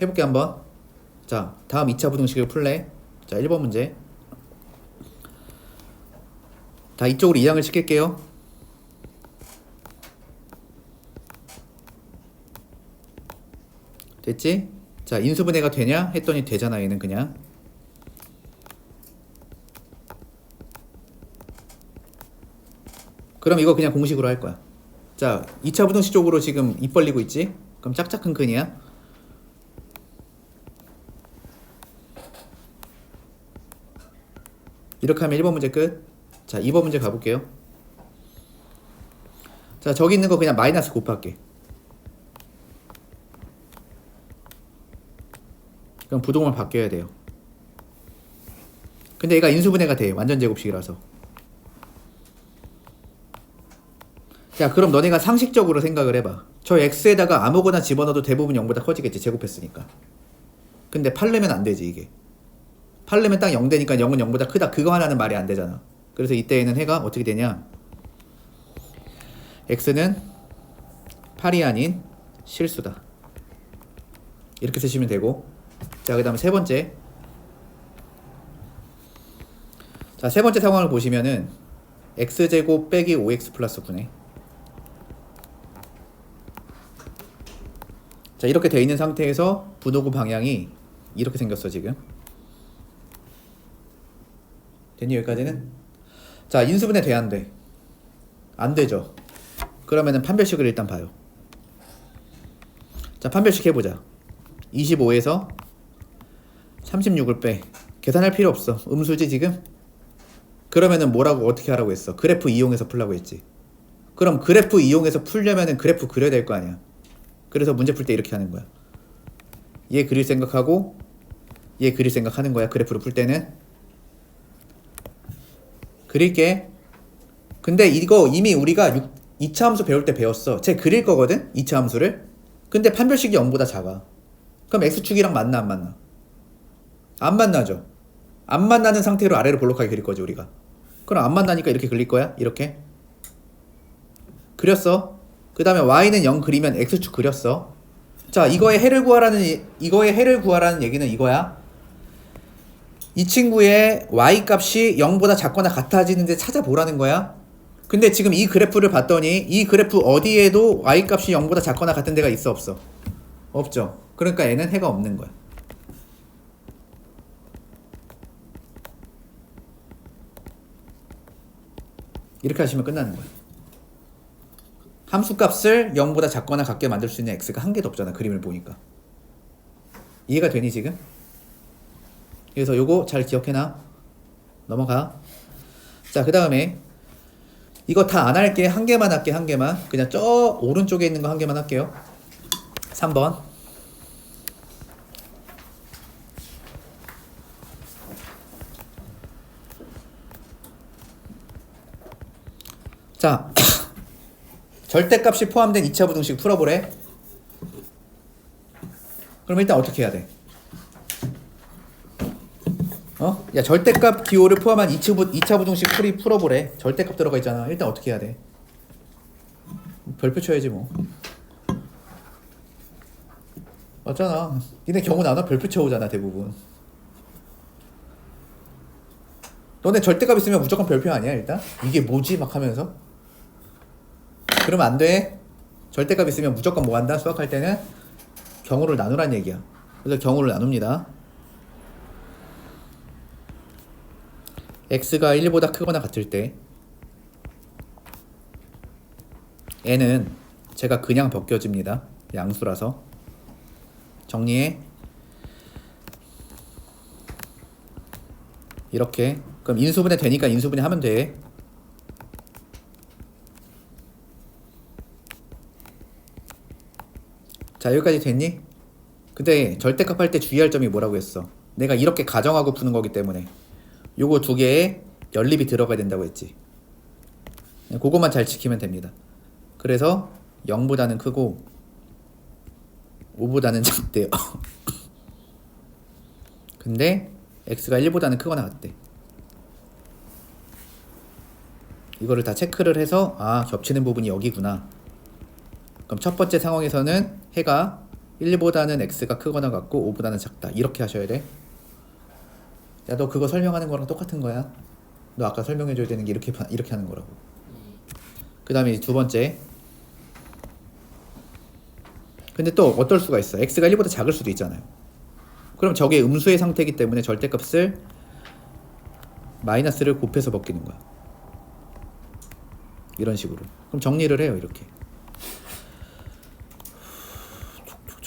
Speaker 1: 해볼게 한번. 자, 다음 2차 부등식을 풀래. 자, 1번 문제. 다 이쪽으로 이항을 시킬게요. 됐지? 자, 인수분해가 되냐? 했더니 되잖아. 얘는 그냥. 그럼 이거 그냥 공식으로 할 거야. 자, 2차 부등식 쪽으로 지금 입 벌리고 있지? 그럼 짝짝큰큰이야. 이렇게 하면 1번 문제 끝. 자, 2번 문제 가볼게요. 자, 저기 있는 거 그냥 마이너스 곱할게. 그럼 부동을 바뀌어야 돼요. 근데 얘가 인수분해가 돼. 완전 제곱식이라서. 자, 그럼 너네가 상식적으로 생각을 해봐. 저 x에다가 아무거나 집어넣어도 대부분 0보다 커지겠지. 제곱했으니까. 근데 팔르면 안 되지 이게. 팔르면 딱 0 되니까 0은 0보다 크다. 그거 하나는 말이 안 되잖아. 그래서 이때에는 해가 어떻게 되냐. x는 8이 아닌 실수다. 이렇게 쓰시면 되고. 자, 그 다음에 세 번째. 자, 세 번째 상황을 보시면은 x제곱 빼기 5x 플러스 9네. 자, 이렇게 돼 있는 상태에서 분호구 방향이 이렇게 생겼어 지금. 됐니 여기까지는? 자, 인수분해 돼 안 돼? 안 되죠. 그러면은 판별식을 일단 봐요. 자, 판별식 해보자. 25에서 36을 빼. 계산할 필요 없어. 음수지 지금? 그러면은 뭐라고 어떻게 하라고 했어? 그래프 이용해서 풀라고 했지. 그럼 그래프 이용해서 풀려면은 그래프 그려야 될 거 아니야. 그래서 문제 풀 때 이렇게 하는 거야. 얘 그릴 생각하고 얘 그릴 생각하는 거야. 그래프를 풀 때는. 그릴게. 근데 이거 이미 우리가 2차 함수 배울 때 배웠어. 쟤 그릴 거거든? 2차 함수를. 근데 판별식이 0보다 작아. 그럼 x축이랑 맞나 안 맞나? 안 만나죠. 안 만나는 상태로 아래로 볼록하게 그릴 거지 우리가. 그럼 안 만나니까 이렇게 그릴 거야. 이렇게 그렸어. 그 다음에 y는 0 그리면 x축 그렸어. 자, 이거의 해를 구하라는 얘기는 이거야. 이 친구의 y 값이 0보다 작거나 같아지는데 찾아보라는 거야. 근데 지금 이 그래프를 봤더니 이 그래프 어디에도 y 값이 0보다 작거나 같은 데가 있어 없어? 없죠. 그러니까 얘는 해가 없는 거야. 이렇게 하시면 끝나는 거야. 함수값을 0보다 작거나 같게 만들 수 있는 x가 한 개도 없잖아. 그림을 보니까. 이해가 되니 지금? 그래서 요거 잘 기억해놔. 넘어가. 자, 그 다음에 이거 다 안 할게. 한 개만 할게. 한 개만. 그냥 저 오른쪽에 있는 거 한 개만 할게요. 3번. 자, 절대값이 포함된 2차 부등식 풀어보래. 그럼 일단 어떻게 해야 돼? 야, 절대값 기호를 포함한 2차 부등식 풀어보래. 절대값 들어가 있잖아. 일단 어떻게 해야 돼? 별표 쳐야지 뭐. 맞잖아. 니네 경우 나눠 별표 쳐오잖아 대부분. 너네 절대값 있으면 무조건 별표 아니야 일단? 이게 뭐지? 막 하면서. 그러면 안 돼. 절대값 있으면 무조건 뭐 한다? 수학할 때는 경우를 나누란 얘기야. 그래서 경우를 나눕니다. x가 1보다 크거나 같을 때 n은 제가 그냥 벗겨집니다. 양수라서. 정리해. 이렇게. 그럼 인수분해 되니까 인수분해 하면 돼. 자, 여기까지 됐니? 근데 절대값 할 때 주의할 점이 뭐라고 했어? 내가 이렇게 가정하고 푸는 거기 때문에 요거 두 개에 연립이 들어가야 된다고 했지. 그것만 잘 지키면 됩니다. 그래서 0보다는 크고 5보다는 작대요. 근데 x가 1보다는 크거나 같대. 이거를 다 체크를 해서 아, 겹치는 부분이 여기구나. 그럼 첫 번째 상황에서는 해가 1보다는 x가 크거나 같고 5보다는 작다. 이렇게 하셔야 돼. 야, 너 그거 설명하는 거랑 똑같은 거야. 너 아까 설명해줘야 되는 게 이렇게 하는 거라고. 그 다음에 두 번째. 근데 또 어떨 수가 있어. x가 1보다 작을 수도 있잖아요. 그럼 저게 음수의 상태이기 때문에 절대값을 마이너스를 곱해서 벗기는 거야. 이런 식으로. 그럼 정리를 해요. 이렇게.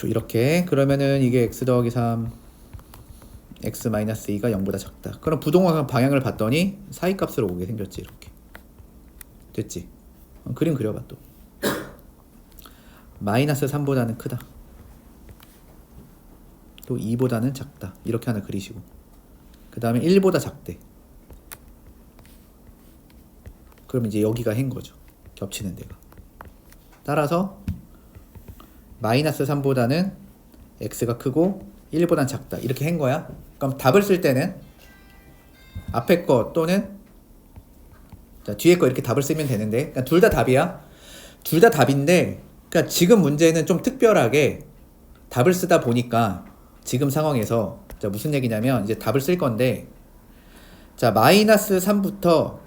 Speaker 1: 이렇게. 그러면은 이게 x 더하기 3 x 마이너스 2가 0보다 작다. 그럼 부동화 방향을 봤더니 사이값으로 오게 생겼지. 이렇게. 됐지? 그림 그려봐 또. 마이너스 3보다는 크다. 또 2보다는 작다. 이렇게 하나 그리시고. 그 다음에 1보다 작대. 그럼 이제 여기가 행 거죠. 겹치는 데가. 따라서 마이너스 3보다는 x가 크고 1보다는 작다. 이렇게 행 거야. 그럼 답을 쓸 때는 앞에 거 또는 자, 뒤에 거 이렇게 답을 쓰면 되는데, 그러니까 둘 다 답이야. 둘 다 답인데, 그러니까 지금 문제는 좀 특별하게 답을 쓰다 보니까 지금 상황에서 자, 무슨 얘기냐면 이제 답을 쓸 건데, 자, 마이너스 3부터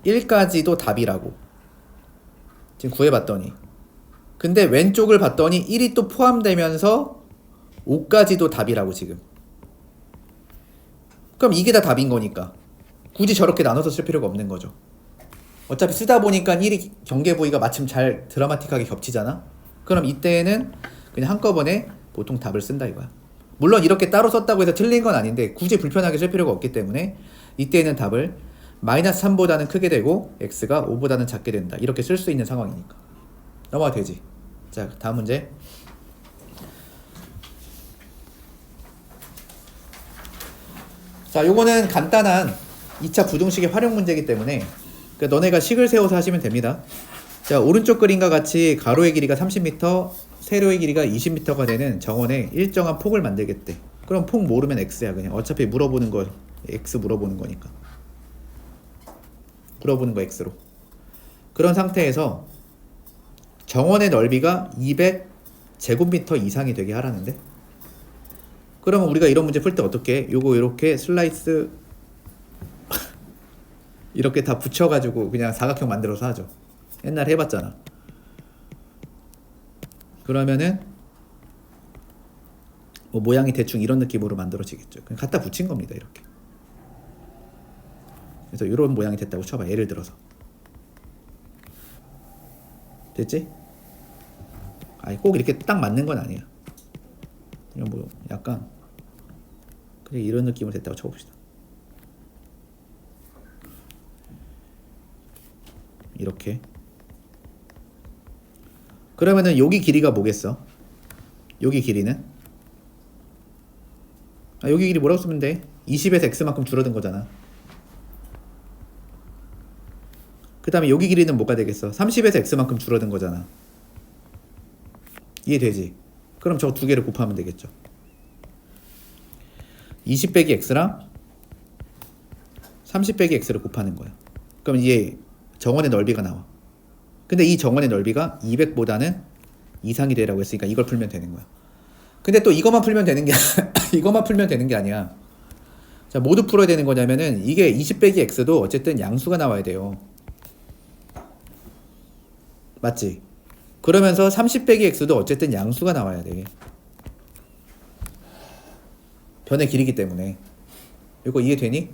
Speaker 1: 1까지도 답이라고 지금 구해봤더니, 근데 왼쪽을 봤더니 1이 또 포함되면서 5까지도 답이라고 지금. 그럼 이게 다 답인 거니까 굳이 저렇게 나눠서 쓸 필요가 없는 거죠. 어차피 쓰다 보니까 1이 경계 부위가 마침 잘 드라마틱하게 겹치잖아. 그럼 이때는 그냥 한꺼번에 보통 답을 쓴다 이거야. 물론 이렇게 따로 썼다고 해서 틀린 건 아닌데 굳이 불편하게 쓸 필요가 없기 때문에 이때는 답을 마이너스 3보다는 크게 되고 x가 5보다는 작게 된다. 이렇게 쓸 수 있는 상황이니까. 넘어가 되지. 자, 다음 문제. 자, 요거는 간단한 2차 부등식의 활용 문제이기 때문에 그러니까 너네가 식을 세워서 하시면 됩니다. 자, 오른쪽 그림과 같이 가로의 길이가 30m, 세로의 길이가 20m가 되는 정원에 일정한 폭을 만들겠대. 그럼 폭 모르면 x야 그냥. 어차피 물어보는 거 x 물어보는 거니까. 물어보는 거 x로. 그런 상태에서 정원의 넓이가 200제곱미터 이상이 되게 하라는데. 그러면 우리가 이런 문제 풀 때 어떻게 해? 요거 이렇게 슬라이스 이렇게 다 붙여가지고 그냥 사각형 만들어서 하죠. 옛날에 해봤잖아. 그러면은 뭐 모양이 대충 이런 느낌으로 만들어지겠죠. 그냥 갖다 붙인 겁니다. 이렇게. 그래서 이런 모양이 됐다고 쳐봐. 예를 들어서. 됐지? 아니 꼭 이렇게 딱 맞는 건 아니야. 그냥 뭐 약간 그냥 이런 느낌으로 됐다고 쳐봅시다. 이렇게. 그러면은 여기 길이가 뭐겠어? 여기 길이는? 아, 여기 길이 뭐라고 쓰면 돼? 20에서 x만큼 줄어든 거잖아. 그 다음에 여기 길이는 뭐가 되겠어? 30에서 x만큼 줄어든 거잖아. 이해되지? 그럼 저 두 개를 곱하면 되겠죠. 20 빼기 x랑 30 빼기 x를 곱하는 거야. 그럼 이게 정원의 넓이가 나와. 근데 이 정원의 넓이가 200보다는 이상이 되라고 했으니까 이걸 풀면 되는 거야. 근데 또 이것만 풀면 되는 게 이것만 풀면 되는 게 아니야. 자, 모두 풀어야 되는 거냐면은 이게 20 빼기 x도 어쨌든 양수가 나와야 돼요. 맞지? 그러면서 30 빼기 x도 어쨌든 양수가 나와야 돼. 변의 길이기 때문에. 이거 이해되니?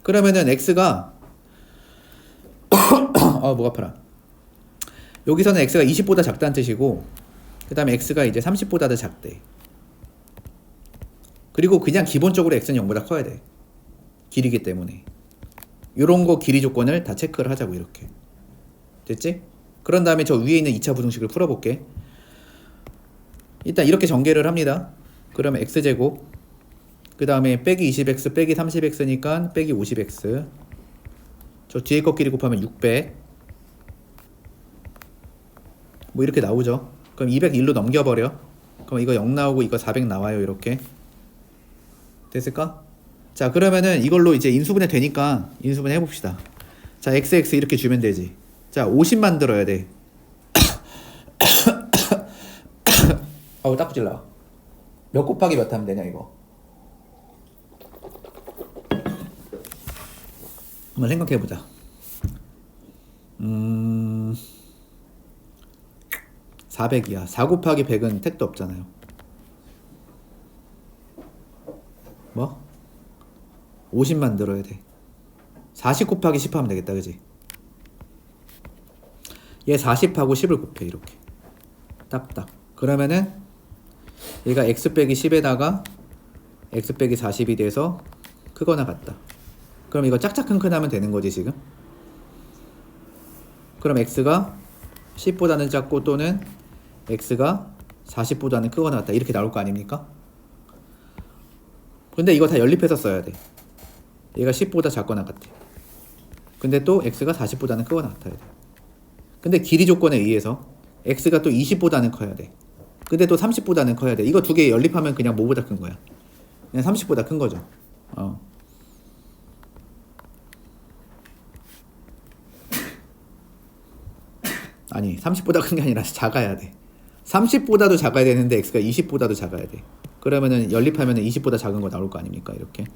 Speaker 1: 그러면은 x가 목 아파라. 여기서는 x가 20보다 작다는 뜻이고, 그 다음에 x가 이제 30보다 더 작대. 그리고 그냥 기본적으로 x는 0보다 커야 돼. 길이기 때문에. 요런 거 길이 조건을 다 체크를 하자고, 이렇게. 됐지? 그런 다음에 저 위에 있는 2차 부등식을 풀어볼게. 일단 이렇게 전개를 합니다. 그러면 x제곱, 그 다음에 빼기 20x 빼기 30x니까 빼기 50x, 저 뒤에 것끼리 곱하면 600, 뭐 이렇게 나오죠. 그럼 201로 넘겨버려. 그럼 이거 0 나오고 이거 400 나와요. 이렇게 됐을까? 자, 그러면은 이걸로 이제 인수분해 되니까 인수분해 해봅시다. 자, xx 이렇게 주면 되지. 자, 50 만들어야 돼. 아우, 딱 붙질라. 몇 곱하기 몇 하면 되냐 이거. 한번 생각해보자. 400이야. 4 곱하기 100은 택도 없잖아요. 뭐? 50 만들어야 돼. 40 곱하기 10 하면 되겠다, 그지? 얘 40하고 10을 곱해, 이렇게. 딱딱. 그러면은 얘가 x 빼기 10에다가 x 빼기 40이 돼서 크거나 같다. 그럼 이거 짝짝큰큰 하면 되는 거지, 지금? 그럼 x가 10보다는 작고 또는 x가 40보다는 크거나 같다. 이렇게 나올 거 아닙니까? 근데 이거 다 연립해서 써야 돼. 얘가 10보다 작거나 같아. 근데 또 x가 40보다는 크거나 같아야 돼. 근데 길이 조건에 의해서 x가 또 20보다는 커야 돼. 근데 또 30보다는 커야 돼. 이거 두 개 연립하면 그냥 뭐보다 큰 거야? 그냥 30보다 큰 거죠. 아니, 30보다 큰 게 아니라 작아야 돼. 30보다도 작아야 되는데 x가 20보다도 작아야 돼. 그러면은 연립하면은 20보다 작은 거 나올 거 아닙니까? 이렇게.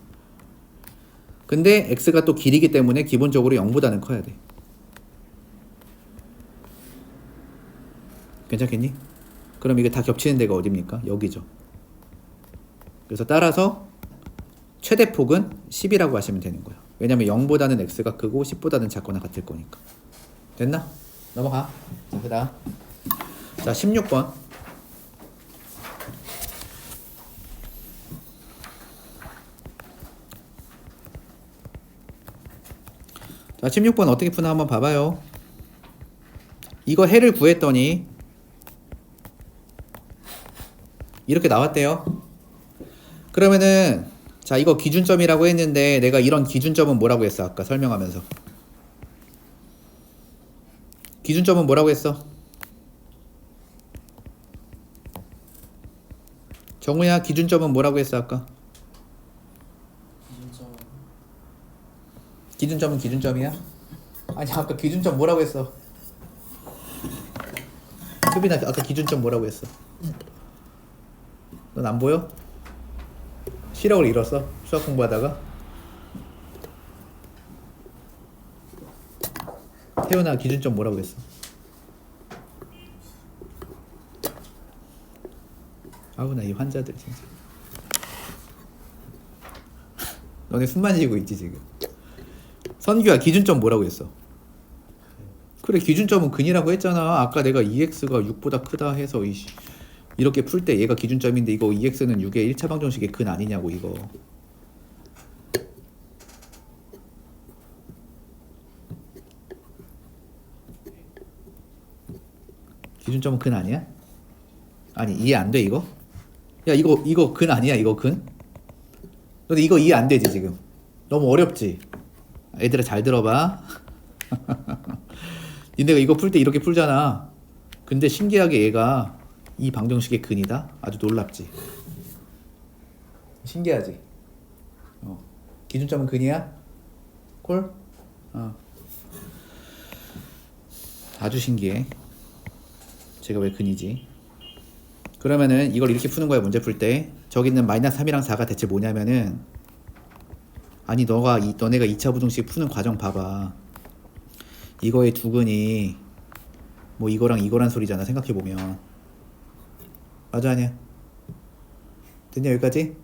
Speaker 1: 근데 x가 또 길이기 때문에 기본적으로 0보다는 커야 돼. 괜찮겠니? 그럼 이게 다 겹치는 데가 어딥니까? 여기죠. 그래서 따라서 최대폭은 10이라고 하시면 되는 거야. 왜냐면 0보다는 x가 크고 10보다는 작거나 같을 거니까. 됐나? 넘어가. 자, 그다음. 자, 16번. 자, 16번 어떻게 푸나 한번 봐봐요. 이거 해를 구했더니 이렇게 나왔대요. 그러면은 자, 이거 기준점이라고 했는데 내가 이런 기준점은 뭐라고 했어? 아까 설명하면서. 기준점은 뭐라고 했어? 정우야, 기준점은 뭐라고 했어 아까? 기준점은 기준점이야? 아니, 아까 기준점 뭐라고 했어? 수빈아, 아까 기준점 뭐라고 했어? 넌 안 보여? 시력을 잃었어? 수학 공부하다가? 태훈아, 기준점 뭐라고 했어? 아우, 나 이 환자들 진짜. 너네 숨만 쉬고 있지 지금. 선규야, 기준점 뭐라고 했어? 그래, 기준점은 근이라고 했잖아. 아까 내가 2x가 6보다 크다 해서 이렇게 풀 때 얘가 기준점인데 이거 2x는 6의 1차 방정식의 근 아니냐고, 이거. 기준점은 근 아니야? 아니, 이해 안 돼 이거? 야, 이거 근 아니야, 이거 근? 근데 이거 이해 안 되지 지금? 너무 어렵지? 애들아, 잘 들어봐. 니네가 이거 풀 때 이렇게 풀잖아. 근데 신기하게 얘가 이 방정식의 근이다? 아주 놀랍지? 신기하지? 기준점은 근이야? 콜? 아주 신기해. 제가 왜 근이지? 그러면은 이걸 이렇게 푸는 거야, 문제 풀 때. 저기 있는 마이너스 3이랑 4가 대체 뭐냐면은, 아니, 너네가 2차 부등식 푸는 과정 봐봐. 이거의 두 근이 뭐 이거랑 이거란 소리잖아, 생각해보면. 맞아, 아니야? 됐냐, 여기까지?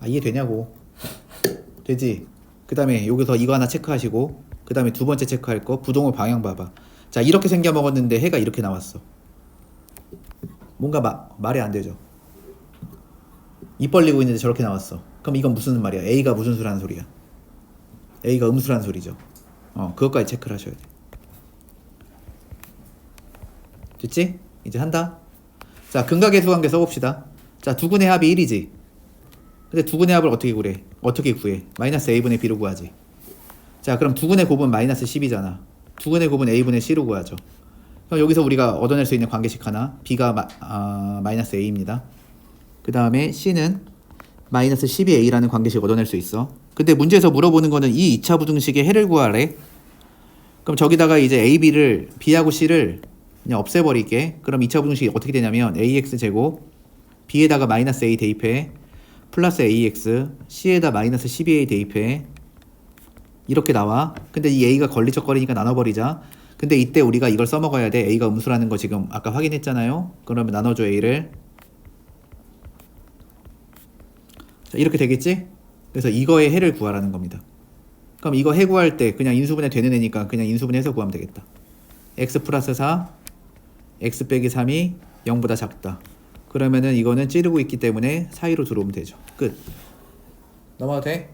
Speaker 1: 이해되냐고. 되지? 그 다음에 여기서 이거 하나 체크하시고 그 다음에 두 번째 체크할 거 부동호 방향 봐봐. 자 이렇게 생겨 먹었는데 해가 이렇게 나왔어. 뭔가 말이 안 되죠. 입 벌리고 있는데 저렇게 나왔어. 그럼 이건 무슨 말이야? A가 무슨 수라는 소리야? A가 음수라는 소리죠. 그것까지 체크를 하셔야 돼. 됐지? 이제 한다. 자 근각계수관계 써봅시다. 자 두근의 합이 1이지. 근데 두근의 합을 어떻게 구해? 마이너스 A분의 B로 구하지. 자 그럼 두근의 곱은 마이너스 10이잖아. 두근의 곱은 A분의 C로 구하죠. 그럼 여기서 우리가 얻어낼 수 있는 관계식 하나, B가 마이너스 A입니다. 그 다음에 C는 마이너스 12 A라는 관계식 얻어낼 수 있어. 근데 문제에서 물어보는 거는 이 2차 부등식의 해를 구하래. 그럼 저기다가 이제 A, B를 B하고 C를 그냥 없애버릴게. 그럼 2차 부등식이 어떻게 되냐면 AX 제곱 B에다가 마이너스 A 대입해 플러스 AX C에다 마이너스 12A 대입해 이렇게 나와. 근데 이 A가 걸리적거리니까 나눠버리자. 근데 이때 우리가 이걸 써먹어야 돼. A가 음수라는 거 지금 아까 확인했잖아요. 그러면 나눠줘 A를. 자, 이렇게 되겠지? 그래서 이거의 해를 구하라는 겁니다. 그럼 이거 해 구할 때 그냥 인수분해 되는 애니까 그냥 인수분해해서 구하면 되겠다. x 플러스 4 x 빼기 3이 0보다 작다. 그러면은 이거는 찌르고 있기 때문에 사이로 들어오면 되죠. 끝. 넘어가도 돼?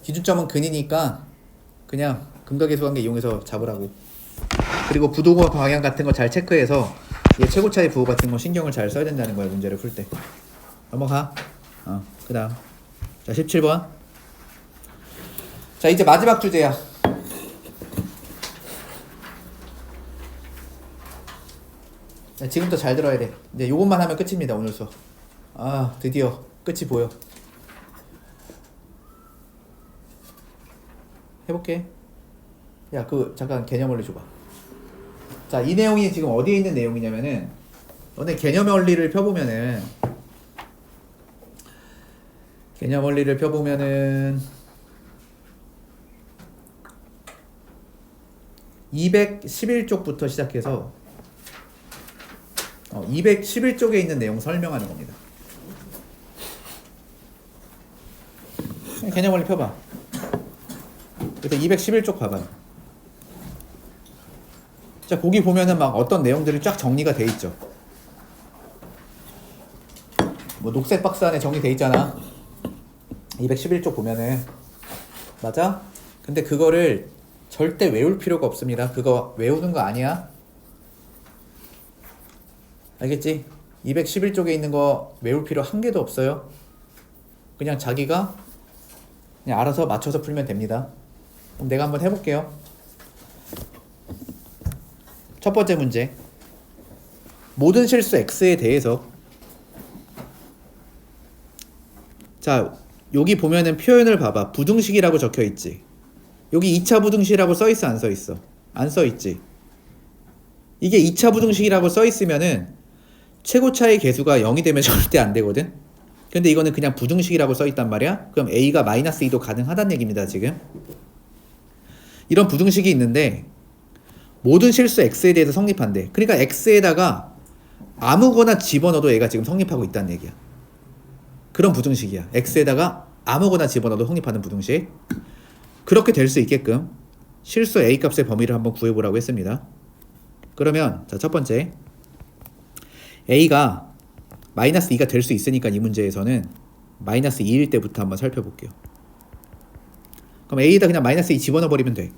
Speaker 1: 기준점은 근이니까 그냥 근각계수관계 이용해서 잡으라고. 그리고 부동호 방향 같은 거 잘 체크해서 얘 최고차의 부호 같은 거 신경을 잘 써야 된다는 거야, 문제를 풀 때. 넘어가. 그 다음 자 17번. 자 이제 마지막 주제야. 자, 지금부터 잘 들어야 돼. 이제 요것만 하면 끝입니다, 오늘 수업. 드디어 끝이 보여. 해볼게. 야, 잠깐 개념 원리 줘봐. 자, 이 내용이 지금 어디에 있는 내용이냐면은, 너네 개념 원리를 펴보면은, 211쪽부터 시작해서 211쪽에 있는 내용 설명하는 겁니다. 개념 원리 펴봐. 그래서 211쪽 봐봐. 자, 거기 보면은 막 어떤 내용들이 쫙 정리가 돼 있죠. 뭐 녹색 박스 안에 정리돼 있잖아. 211쪽 보면은. 맞아? 근데 그거를 절대 외울 필요가 없습니다. 그거 외우는 거 아니야. 알겠지? 211쪽에 있는 거 외울 필요 한 개도 없어요. 그냥 자기가 그냥 알아서 맞춰서 풀면 됩니다. 그럼 내가 한번 해볼게요. 첫 번째 문제. 모든 실수 x에 대해서. 자, 여기 보면은 표현을 봐봐. 부등식이라고 적혀 있지. 여기 2차 부등식이라고 써 있어, 안 써 있어? 안 써 있지. 이게 2차 부등식이라고 써 있으면은 최고차의 계수가 0이 되면 절대 안 되거든. 근데 이거는 그냥 부등식이라고 써 있단 말이야. 그럼 a가 마이너스 2도 가능하다는 얘기입니다, 지금. 이런 부등식이 있는데 모든 실수 x에 대해서 성립한대. 그러니까 x에다가 아무거나 집어넣어도 얘가 지금 성립하고 있다는 얘기야. 그런 부등식이야. x에다가 아무거나 집어넣어도 성립하는 부등식. 그렇게 될 수 있게끔 실수 a 값의 범위를 한번 구해보라고 했습니다. 그러면 자, 첫 번째 a가 마이너스 2가 될 수 있으니까 이 문제에서는 마이너스 2일 때부터 한번 살펴볼게요. 그럼 a에다 그냥 마이너스 2 집어넣어버리면 돼.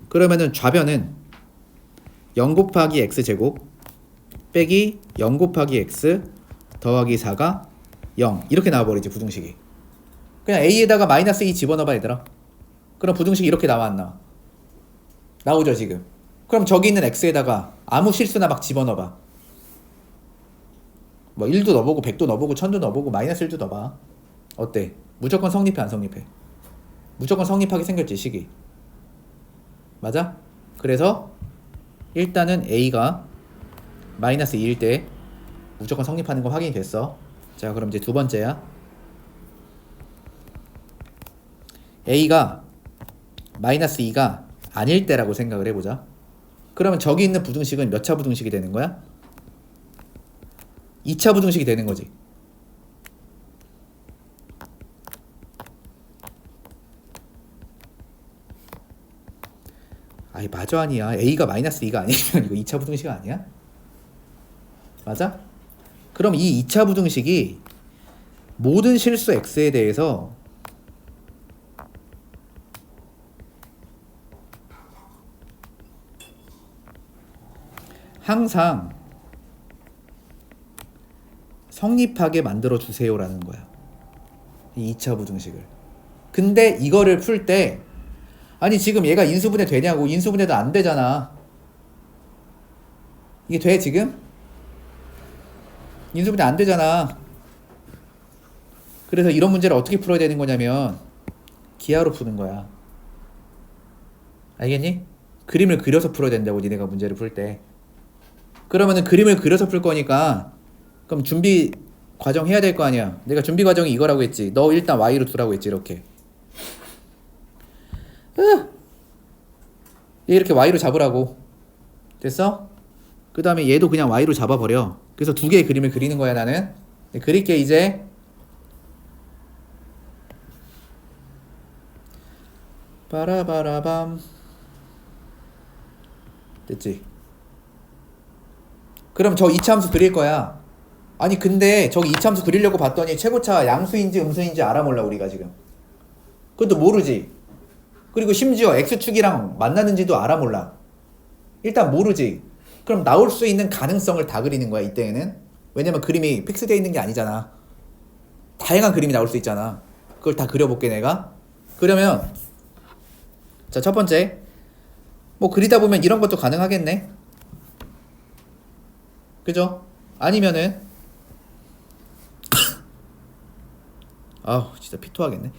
Speaker 1: 그러면은 좌변은 0 곱하기 x제곱 빼기 0 곱하기 x 더하기 4가 0 이렇게 나와버리지, 부등식이. 그냥 a에다가 마이너스 2 집어넣어봐, 얘들아. 그럼 부등식이 이렇게 나와, 안 나와? 나오죠, 지금. 그럼 저기 있는 x에다가 아무 실수나 막 집어넣어봐. 뭐 1도 넣어보고 100도 넣어보고 1000도 넣어보고 마이너스 1도 넣어봐. 어때? 무조건 성립해, 안 성립해? 무조건 성립하게 생겼지, 식이. 맞아? 그래서 일단은 a가 마이너스 2일 때 무조건 성립하는 거 확인이 됐어. 자, 그럼 이제 두 번째야. a가 마이너스 2가 아닐 때라고 생각을 해보자. 그러면 저기 있는 부등식은 몇 차 부등식이 되는 거야? 2차 부등식이 되는 거지. 아이 맞아 아니야. A가 마이너스 2가 아니면 이거 2차 부등식 아니야? 맞아? 그럼 이 2차 부등식이 모든 실수 x에 대해서 항상 성립하게 만들어 주세요라는 거야. 이 2차 부등식을. 근데 이거를 풀 때 아니 지금 얘가 인수분해 되냐고. 인수분해도 안 되잖아. 이게 돼 지금? 인수분해 안 되잖아. 그래서 이런 문제를 어떻게 풀어야 되는 거냐면 기하로 푸는 거야. 알겠니? 그림을 그려서 풀어야 된다고 니네가 문제를 풀 때. 그러면은 그림을 그려서 풀 거니까 그럼 준비 과정 해야 될 거 아니야. 내가 준비 과정이 이거라고 했지. 너 일단 y로 두라고 했지. 이렇게 얘 이렇게 y로 잡으라고. 됐어? 그 다음에 얘도 그냥 y로 잡아버려. 그래서 두 개의 그림을 그리는 거야 나는. 그릴게 이제. 빠라바라밤. 됐지? 그럼 저 이차함수 그릴 거야. 아니 근데 저기 이차함수 그리려고 봤더니 최고차 양수인지 음수인지 알아 몰라 우리가 지금. 그것도 모르지. 그리고 심지어 x축이랑 만나는지도 알아 몰라. 일단 모르지. 그럼 나올 수 있는 가능성을 다 그리는 거야 이때에는. 왜냐면 그림이 픽스되어 있는 게 아니잖아. 다양한 그림이 나올 수 있잖아. 그걸 다 그려볼게 내가. 그러면 자 첫 번째 뭐 그리다 보면 이런 것도 가능하겠네. 그죠? 아니면은 아우 진짜 피토하겠네.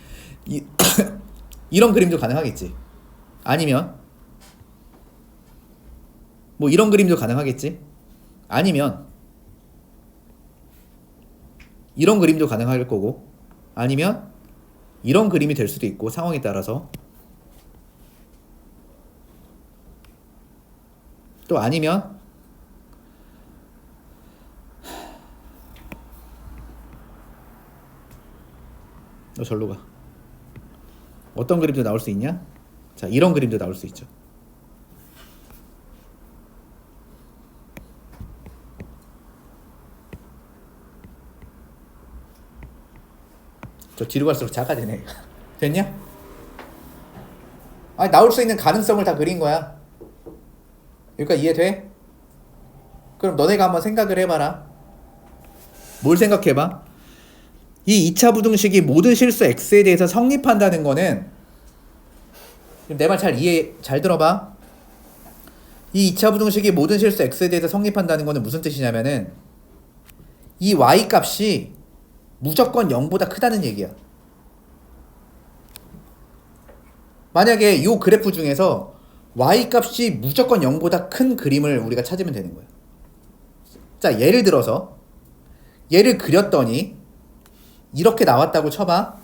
Speaker 1: 이런 그림도 가능하겠지. 아니면 뭐 이런 그림도 가능하겠지. 아니면 이런 그림도 가능할 거고. 아니면 이런 그림이 될 수도 있고 상황에 따라서. 또 아니면 너 절로 가. 어떤 그림도 나올 수 있냐? 자, 이런 그림도 나올 수 있죠. 저 뒤로 갈수록 작아지네. 됐냐? 아니 나올 수 있는 가능성을 다 그린 거야. 그러니까 이해돼? 그럼 너네가 한번 생각을 해봐라. 뭘 생각해봐? 이 2차 부등식이 모든 실수 x에 대해서 성립한다는 거는 내 말 잘 들어봐. 이 2차 부등식이 모든 실수 x에 대해서 성립한다는 거는 무슨 뜻이냐면은 이 y 값이 무조건 0보다 크다는 얘기야. 만약에 이 그래프 중에서 y 값이 무조건 0보다 큰 그림을 우리가 찾으면 되는 거야. 자, 예를 들어서 얘를 그렸더니 이렇게 나왔다고 쳐봐.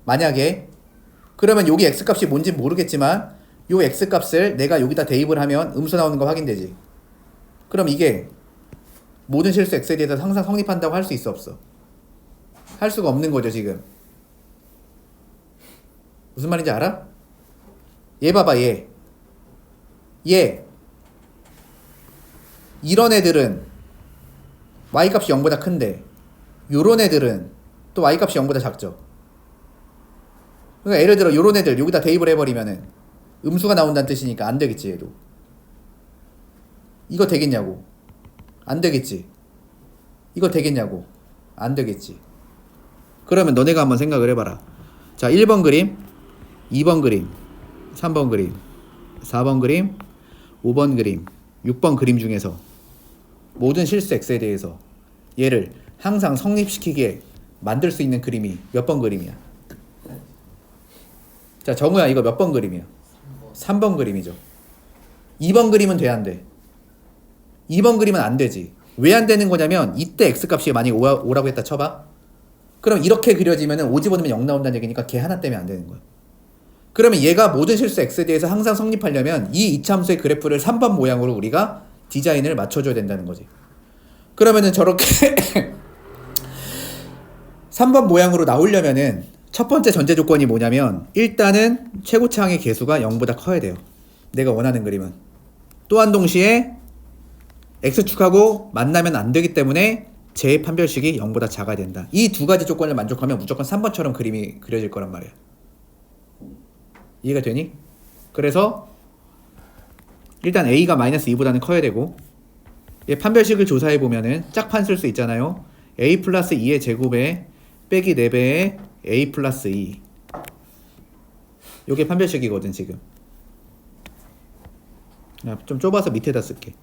Speaker 1: 만약에 그러면 여기 x값이 뭔지 모르겠지만 요 x값을 내가 여기다 대입을 하면 음수 나오는 거 확인되지. 그럼 이게 모든 실수 x에 대해서 항상 성립한다고 할 수 있어 없어? 할 수가 없는 거죠 지금. 무슨 말인지 알아? 얘 봐봐 얘 이런 애들은 y값이 0보다 큰데 요런 애들은 또 y값이 0보다 작죠. 그러니까 예를 들어 요런 애들 여기다 대입을 해버리면은 음수가 나온다는 뜻이니까 안 되겠지. 얘도 이거 되겠냐고. 안 되겠지. 이거 되겠냐고. 안 되겠지. 그러면 너네가 한번 생각을 해봐라. 자, 1번 그림, 2번 그림, 3번 그림, 4번 그림, 5번 그림, 6번 그림 중에서 모든 실수 x에 대해서 얘를 항상 성립시키게 만들 수 있는 그림이 몇 번 그림이야? 자, 정우야 이거 몇 번 그림이야? 3번 그림이죠. 2번 그림은 돼 안 돼? 2번 그림은 안 되지. 왜 안 되는 거냐면 이때 x값이 만약에 5라고 했다 쳐봐. 그럼 이렇게 그려지면은 5 집어넣으면 0 나온다는 얘기니까 걔 하나 때문에 안 되는 거야. 그러면 얘가 모든 실수 x에 대해서 항상 성립하려면 이 이차함수의 그래프를 3번 모양으로 우리가 디자인을 맞춰줘야 된다는 거지. 그러면은 저렇게 3번 모양으로 나오려면은 첫 번째 전제 조건이 뭐냐면 일단은 최고차항의 개수가 0보다 커야 돼요. 내가 원하는 그림은. 또한 동시에 x축하고 만나면 안 되기 때문에 제 판별식이 0보다 작아야 된다. 이 두 가지 조건을 만족하면 무조건 3번처럼 그림이 그려질 거란 말이야. 이해가 되니? 그래서 일단 a가 마이너스 2보다는 커야 되고, 얘 판별식을 조사해 보면은 짝판 쓸 수 있잖아요. a 플러스 2의 제곱에 빼기 4배의 a 플러스 2. 요게 판별식이거든 지금. 좀 좁아서 밑에다 쓸게.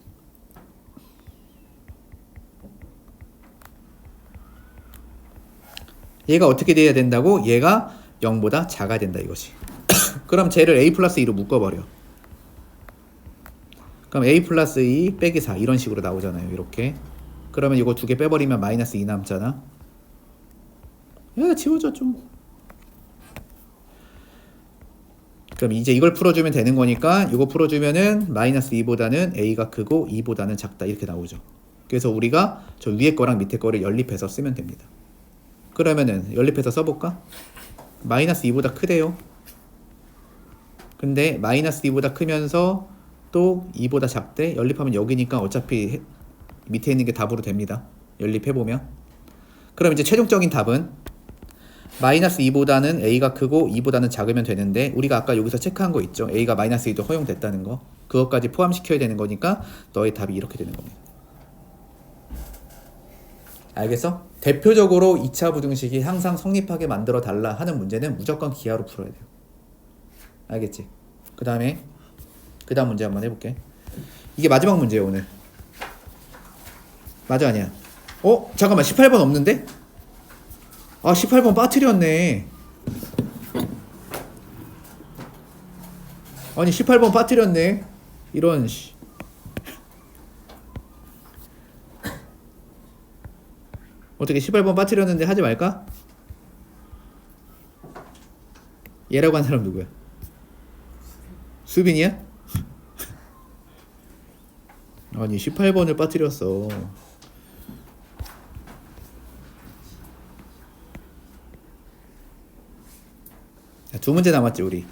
Speaker 1: 얘가 어떻게 돼야 된다고? 얘가 0보다 작아야 된다 이것이. 그럼 쟤를 a 플러스 2로 묶어버려. 그럼 a 플러스 2 빼기 4 이런 식으로 나오잖아요. 이렇게. 그러면 이거 두 개 빼버리면 마이너스 2 남잖아. 야 지워져 좀. 그럼 이제 이걸 풀어주면 되는 거니까 이거 풀어주면은 마이너스 2보다는 a가 크고 2보다는 작다 이렇게 나오죠. 그래서 우리가 저 위에 거랑 밑에 거를 연립해서 쓰면 됩니다. 그러면은 연립해서 써볼까? 마이너스 2보다 크대요. 근데 마이너스 2보다 크면서 또 2보다 작대. 연립하면 여기니까 어차피 밑에 있는 게 답으로 됩니다. 연립해보면. 그럼 이제 최종적인 답은 마이너스 2보다는 a가 크고 2보다는 작으면 되는데, 우리가 아까 여기서 체크한 거 있죠. a가 마이너스 2도 허용됐다는 거. 그것까지 포함시켜야 되는 거니까 너의 답이 이렇게 되는 겁니다. 알겠어? 대표적으로 2차 부등식이 항상 성립하게 만들어 달라 하는 문제는 무조건 기하로 풀어야 돼요. 알겠지? 그 다음 문제 한번 해볼게. 이게 마지막 문제예요 오늘. 맞아 아니야? 잠깐만 18번 없는데? 아 18번 빠뜨렸네. 아니 18번 빠뜨렸네. 이런 씨. 어떻게 18번 빠뜨렸는데 하지 말까? 얘라고 한 사람 누구야? 수빈이야? 아니 18번을 빠뜨렸어. 자, 두 문제 남았지 우리.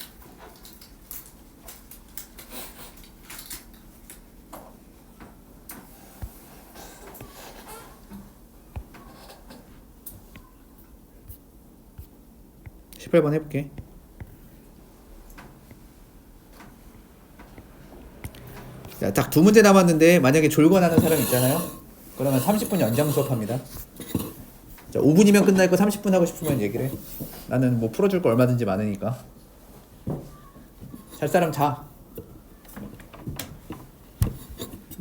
Speaker 1: 번 해볼게. 자, 딱 두 문제 남았는데 만약에 졸거나는 사람 있잖아요. 그러면 30분 연장 수업합니다. 자, 5분이면 끝날 거 30분 하고 싶으면 얘기를 해. 나는 뭐 풀어줄 거 얼마든지 많으니까. 잘 사람 자.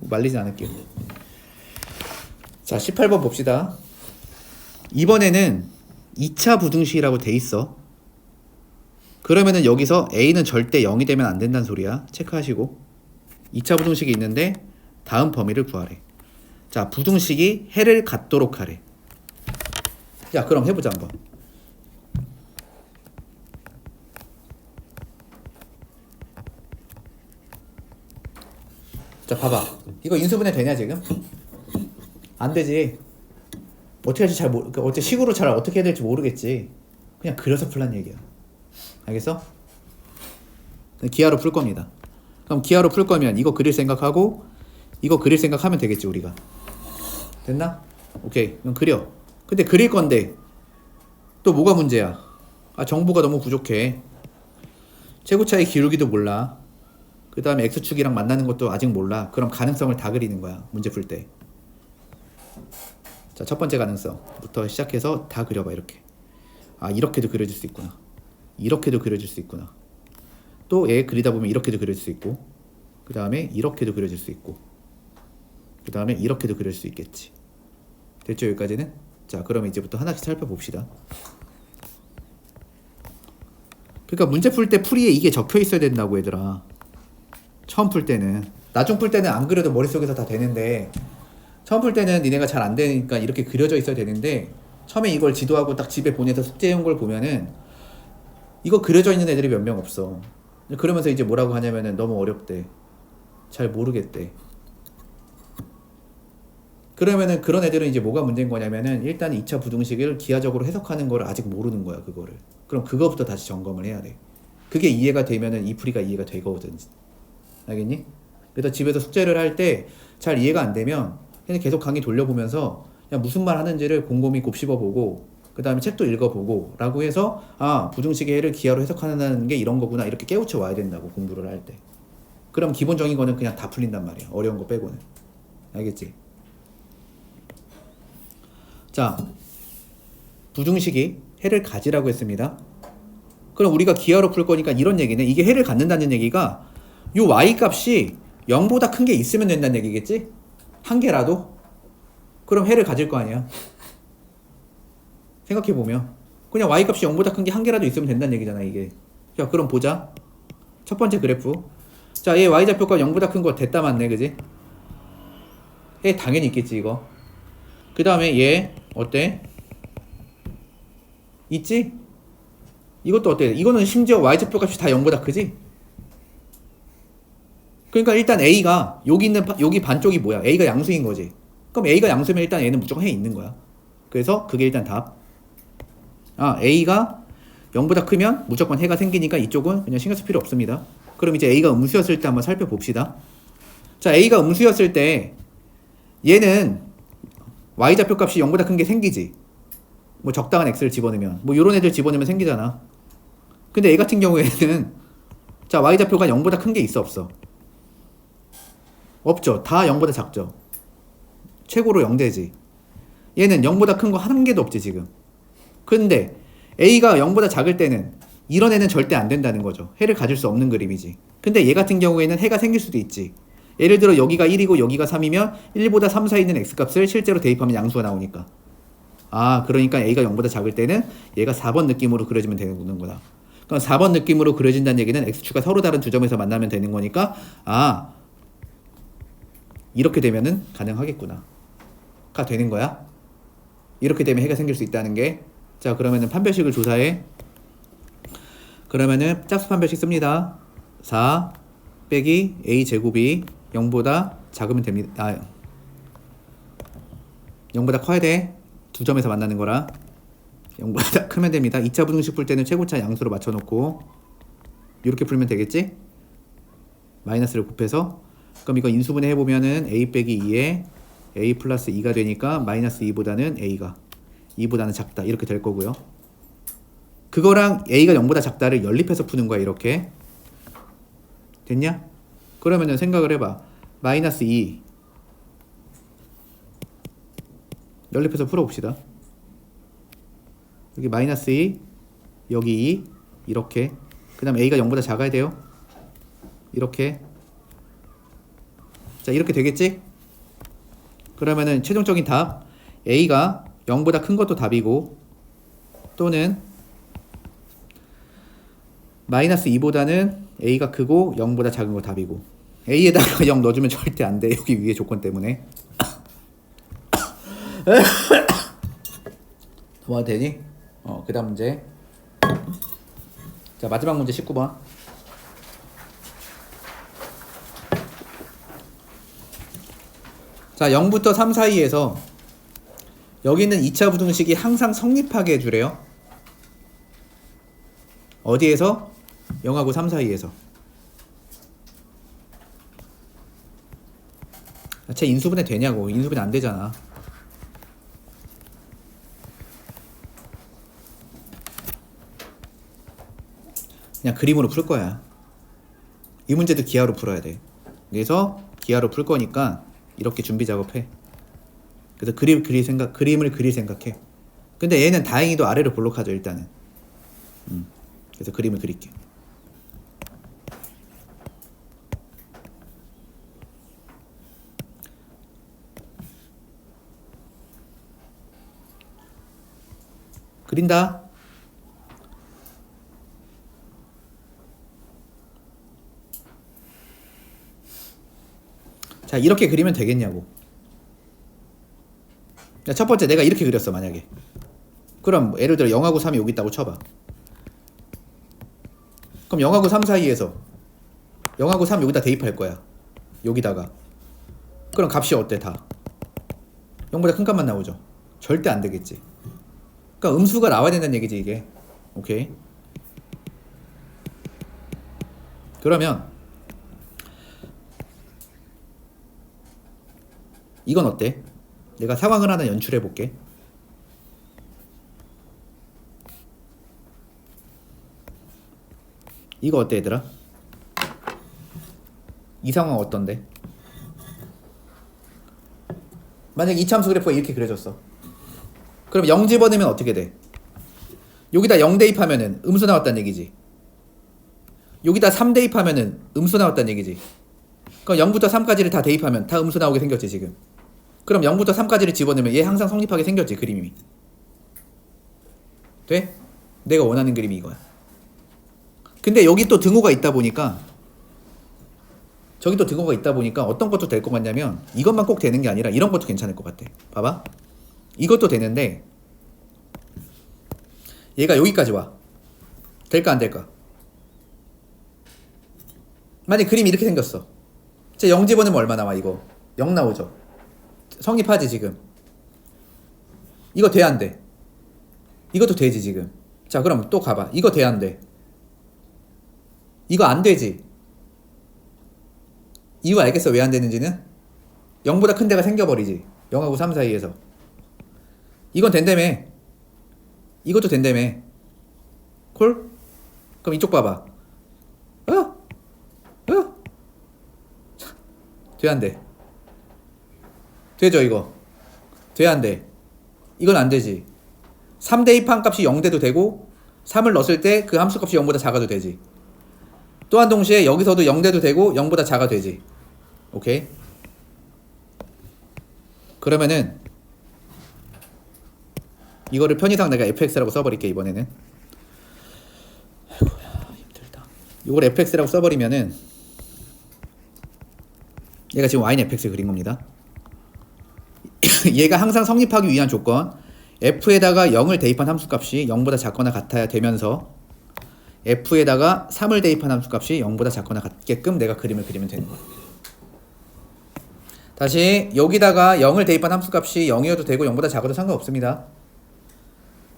Speaker 1: 말리진 않을게요. 자, 18번 봅시다. 이번에는 2차 부등식이라고 돼 있어. 그러면은 여기서 a는 절대 0이 되면 안 된다는 소리야. 체크하시고. 2차 부등식이 있는데 다음 범위를 구하래. 자, 부등식이 해를 갖도록 하래. 야, 그럼 해보자 한번. 자, 봐봐. 이거 인수분해 되냐 지금? 안 되지. 어떻게 할지 어떻게 식으로 잘 어떻게 해야 될지 모르겠지. 그냥 그려서 풀란 얘기야. 알겠어? 기하로 풀 겁니다. 그럼 기하로 풀 거면 이거 그릴 생각하고 이거 그릴 생각하면 되겠지 우리가. 됐나? 오케이. 그럼 그려. 근데 그릴 건데 또 뭐가 문제야? 아, 정보가 너무 부족해. 최고차의 기울기도 몰라. 그 다음에 x축이랑 만나는 것도 아직 몰라. 그럼 가능성을 다 그리는 거야 문제 풀 때. 자, 첫 번째 가능성부터 시작해서 다 그려봐. 이렇게. 아, 이렇게도 그려질 수 있구나. 이렇게도 그려질 수 있구나. 또 얘 그리다 보면 이렇게도 그려질 수 있고, 그 다음에 이렇게도 그려질 수 있고, 그 다음에 이렇게도 그릴 수 있겠지. 됐죠 여기까지는? 자, 그러면 이제부터 하나씩 살펴봅시다. 그러니까 문제 풀 때 풀이에 이게 적혀 있어야 된다고 얘들아. 처음 풀 때는. 나중 풀 때는 안 그려도 머릿속에서 다 되는데, 처음 풀 때는 니네가 잘 안 되니까 이렇게 그려져 있어야 되는데, 처음에 이걸 지도하고 딱 집에 보내서 숙제해온 걸 보면은 이거 그려져 있는 애들이 몇 명 없어. 그러면서 이제 뭐라고 하냐면은 너무 어렵대. 잘 모르겠대. 그러면은 그런 애들은 이제 뭐가 문제인 거냐면은 일단 2차 부등식을 기하적으로 해석하는 거를 아직 모르는 거야, 그거를. 그럼 그거부터 다시 점검을 해야 돼. 그게 이해가 되면은 이 풀이가 이해가 되거든. 알겠니? 그래서 집에서 숙제를 할 때 잘 이해가 안 되면 그냥 계속 강의 돌려보면서 그냥 무슨 말 하는지를 곰곰이 곱씹어보고 그 다음에 책도 읽어보고 라고 해서 아 부등식의 해를 기하로 해석하는 게 이런 거구나 이렇게 깨우쳐 와야 된다고 공부를 할 때. 그럼 기본적인 거는 그냥 다 풀린단 말이야. 어려운 거 빼고는. 알겠지? 자, 부등식이 해를 가지라고 했습니다. 그럼 우리가 기하로 풀 거니까 이런 얘기는 이게 해를 갖는다는 얘기가 요 y 값이 0보다 큰 게 있으면 된다는 얘기겠지? 한 개라도? 그럼 해를 가질 거 아니야. 생각해보면 그냥 y 값이 0보다 큰 게 한 개라도 있으면 된다는 얘기잖아 이게. 자 그럼 보자. 첫 번째 그래프. 자 얘 y좌표가 0보다 큰 거 됐다 맞네 그지? 해 당연히 있겠지 이거. 그 다음에 얘 어때? 있지? 이것도 어때? 이거는 심지어 y좌표 값이 다 0보다 크지? 그러니까 일단 a가 여기 있는 여기 반쪽이 뭐야? a가 양수인 거지. 그럼 a가 양수면 일단 얘는 무조건 해 있는 거야. 그래서 그게 일단 답. 아 a가 0보다 크면 무조건 해가 생기니까 이쪽은 그냥 신경 쓸 필요 없습니다. 그럼 이제 a가 음수였을 때 한번 살펴봅시다. 자 a가 음수였을 때 얘는 y좌표 값이 0보다 큰 게 생기지. 뭐 적당한 x를 집어넣으면 뭐 요런 애들 집어넣으면 생기잖아. 근데 a 같은 경우에는 자 y좌표가 0보다 큰 게 있어 없어? 없죠. 다 0보다 작죠. 최고로 0대지. 얘는 0보다 큰 거 한 개도 없지 지금. 근데 a가 0보다 작을 때는 이런 애는 절대 안 된다는 거죠. 해를 가질 수 없는 그림이지. 근데 얘 같은 경우에는 해가 생길 수도 있지. 예를 들어 여기가 1이고 여기가 3이면 1보다 3 사이에 있는 x값을 실제로 대입하면 양수가 나오니까. 아 그러니까 a가 0보다 작을 때는 얘가 4번 느낌으로 그려지면 되는 거다. 그럼 4번 느낌으로 그려진다는 얘기는 x축가 서로 다른 두 점에서 만나면 되는 거니까 아 이렇게 되면은 가능하겠구나 가 되는 거야. 이렇게 되면 해가 생길 수 있다는 게. 자 그러면은 판별식을 조사해. 그러면은 짝수 판별식 씁니다. 4 빼기 a 제곱이 0보다 작으면 됩니다. 아 0보다 커야 돼. 두 점에서 만나는 거라 0보다 크면 됩니다. 2차 부등식 풀 때는 최고차 양수로 맞춰놓고 이렇게 풀면 되겠지? 마이너스를 곱해서 그럼 이거 인수분해 해보면은 a 빼기 2에 a 플러스 2가 되니까 마이너스 2보다는 a가 2보다는 작다 이렇게 될 거고요. 그거랑 a가 0보다 작다를 연립해서 푸는 거야 이렇게. 됐냐? 그러면은 생각을 해봐. 마이너스 2 연립해서 풀어봅시다. 여기 마이너스 2 여기 2 이렇게. 그 다음 a가 0보다 작아야 돼요. 이렇게. 자 이렇게 되겠지? 그러면은 최종적인 답 a가 0보다 큰 것도 답이고 또는 마이너스 2보다는 a가 크고 0보다 작은 거 답이고 a에다가 0 넣어주면 절대 안 돼. 여기 위에 조건 때문에. 뭐가 되니? 그 다음 문제. 자 마지막 문제 19번. 자 0부터 3 사이에서 여기는 2차 부등식이 항상 성립하게 해주래요. 어디에서? 0하고 3 사이에서. 쟤 인수분해 되냐고. 인수분해 안 되잖아. 그냥 그림으로 풀 거야. 이 문제도 기하로 풀어야 돼. 그래서 기하로 풀 거니까 이렇게 준비 작업해. 그래서 그림을 그릴 생각해. 근데 얘는 다행히도 아래로 볼록하죠 일단은. 그래서 그림을 그릴게. 그린다. 자 이렇게 그리면 되겠냐고. 자, 첫 번째 내가 이렇게 그렸어 만약에. 그럼 예를 들어 0하고 3이 여기 있다고 쳐봐. 그럼 0하고 3 사이에서 0하고 3 여기다 대입할 거야. 여기다가. 그럼 값이 어때 다? 0보다 큰 값만 나오죠. 절대 안 되겠지. 그러니까 음수가 나와야 된다는 얘기지 이게. 오케이. 그러면 이건 어때? 내가 상황을 하나 연출해 볼게. 이거 어때 얘들아? 이 상황 어떤데? 만약 이차함수 그래프가 이렇게 그려졌어. 그럼 0 집어넣으면 어떻게 돼? 여기다 0 대입하면은 음수 나왔다는 얘기지. 여기다 3 대입하면은 음수 나왔다는 얘기지. 그럼 0부터 3까지를 다 대입하면 다 음수 나오게 생겼지 지금. 그럼 0부터 3까지를 집어넣으면 얘 항상 성립하게 생겼지 그림이. 돼? 내가 원하는 그림이 이거야. 근데 여기 또 등호가 있다 보니까 저기 또 등호가 있다 보니까 어떤 것도 될 것 같냐면 이것만 꼭 되는 게 아니라 이런 것도 괜찮을 것 같아. 봐봐. 이것도 되는데 얘가 여기까지 와. 될까 안 될까? 만약 그림이 이렇게 생겼어. 제 0 집어넣으면 얼마 나와 이거? 0 나오죠. 성립하지 지금. 이거 돼 안 돼? 이것도 되지 지금. 자 그럼 또 가봐. 이거 돼 안 돼? 이거 안 되지. 이유 알겠어 왜 안 되는지는? 0보다 큰 데가 생겨버리지. 0하고 3 사이에서. 이건 된다며. 이것도 된다며. 콜? 그럼 이쪽 봐봐. 돼 안 돼? 되죠 이거? 돼 안 돼? 이건 안 되지. 3 대입한 값이 0 돼도 되고 3을 넣었을 때 그 함수 값이 0보다 작아도 되지. 또한 동시에 여기서도 0 돼도 되고 0보다 작아 되지. 오케이? 그러면은 이거를 편의상 내가 fx라고 써버릴게 이번에는. 아이고야 힘들다. 이걸 fx라고 써버리면은 얘가 지금 y는 fx 그린 겁니다. 얘가 항상 성립하기 위한 조건 f에다가 0을 대입한 함수값이 0보다 작거나 같아야 되면서 f에다가 3을 대입한 함수값이 0보다 작거나 같게끔 내가 그림을 그리면 되는 거야. 다시 여기다가 0을 대입한 함수값이 0이어도 되고 0보다 작아도 상관없습니다.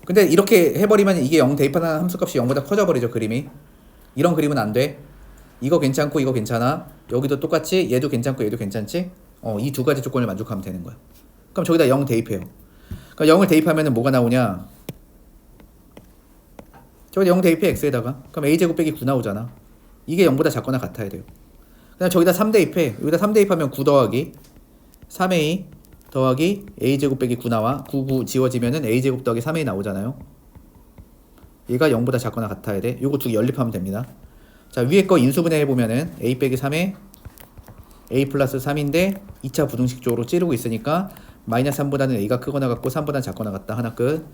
Speaker 1: 근데 이렇게 해버리면 이게 0 대입하는 함수값이 0보다 커져버리죠 그림이. 이런 그림은 안 돼. 이거 괜찮고 이거 괜찮아. 여기도 똑같이 얘도 괜찮고 얘도 괜찮지. 이 두 가지 조건을 만족하면 되는 거야. 그럼 저기다 0 대입해요. 그럼 0을 대입하면 뭐가 나오냐. 저기다 0 대입해 x에다가. 그럼 a제곱 빼기 9 나오잖아. 이게 0보다 작거나 같아야 돼요. 그냥 저기다 3 대입해. 여기다 3 대입하면 9 더하기 3a 더하기 a제곱 빼기 9 나와. 9 지워지면은 a제곱 더하기 3a 나오잖아요. 얘가 0보다 작거나 같아야 돼. 요거 두 개 연립하면 됩니다. 자 위에 거 인수분해 해보면은 a 빼기 3에 a 플러스 3인데 2차 부등식 쪽으로 찌르고 있으니까 마이너스 3보다는 a가 크거나 같고 3보다는 작거나 같다. 하나 끝.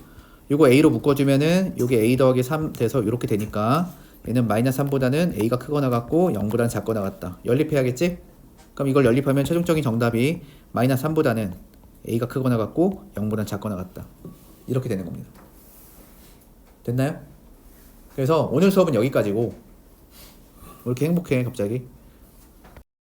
Speaker 1: 요거 a로 묶어주면은 요게 a 더하기 3 돼서 요렇게 되니까 얘는 마이너스 3보다는 a가 크거나 같고 0보다는 작거나 같다. 연립해야겠지? 그럼 이걸 연립하면 최종적인 정답이 마이너스 3보다는 a가 크거나 같고 0보다는 작거나 같다. 이렇게 되는 겁니다. 됐나요? 그래서 오늘 수업은 여기까지고 왜 이렇게 행복해 갑자기?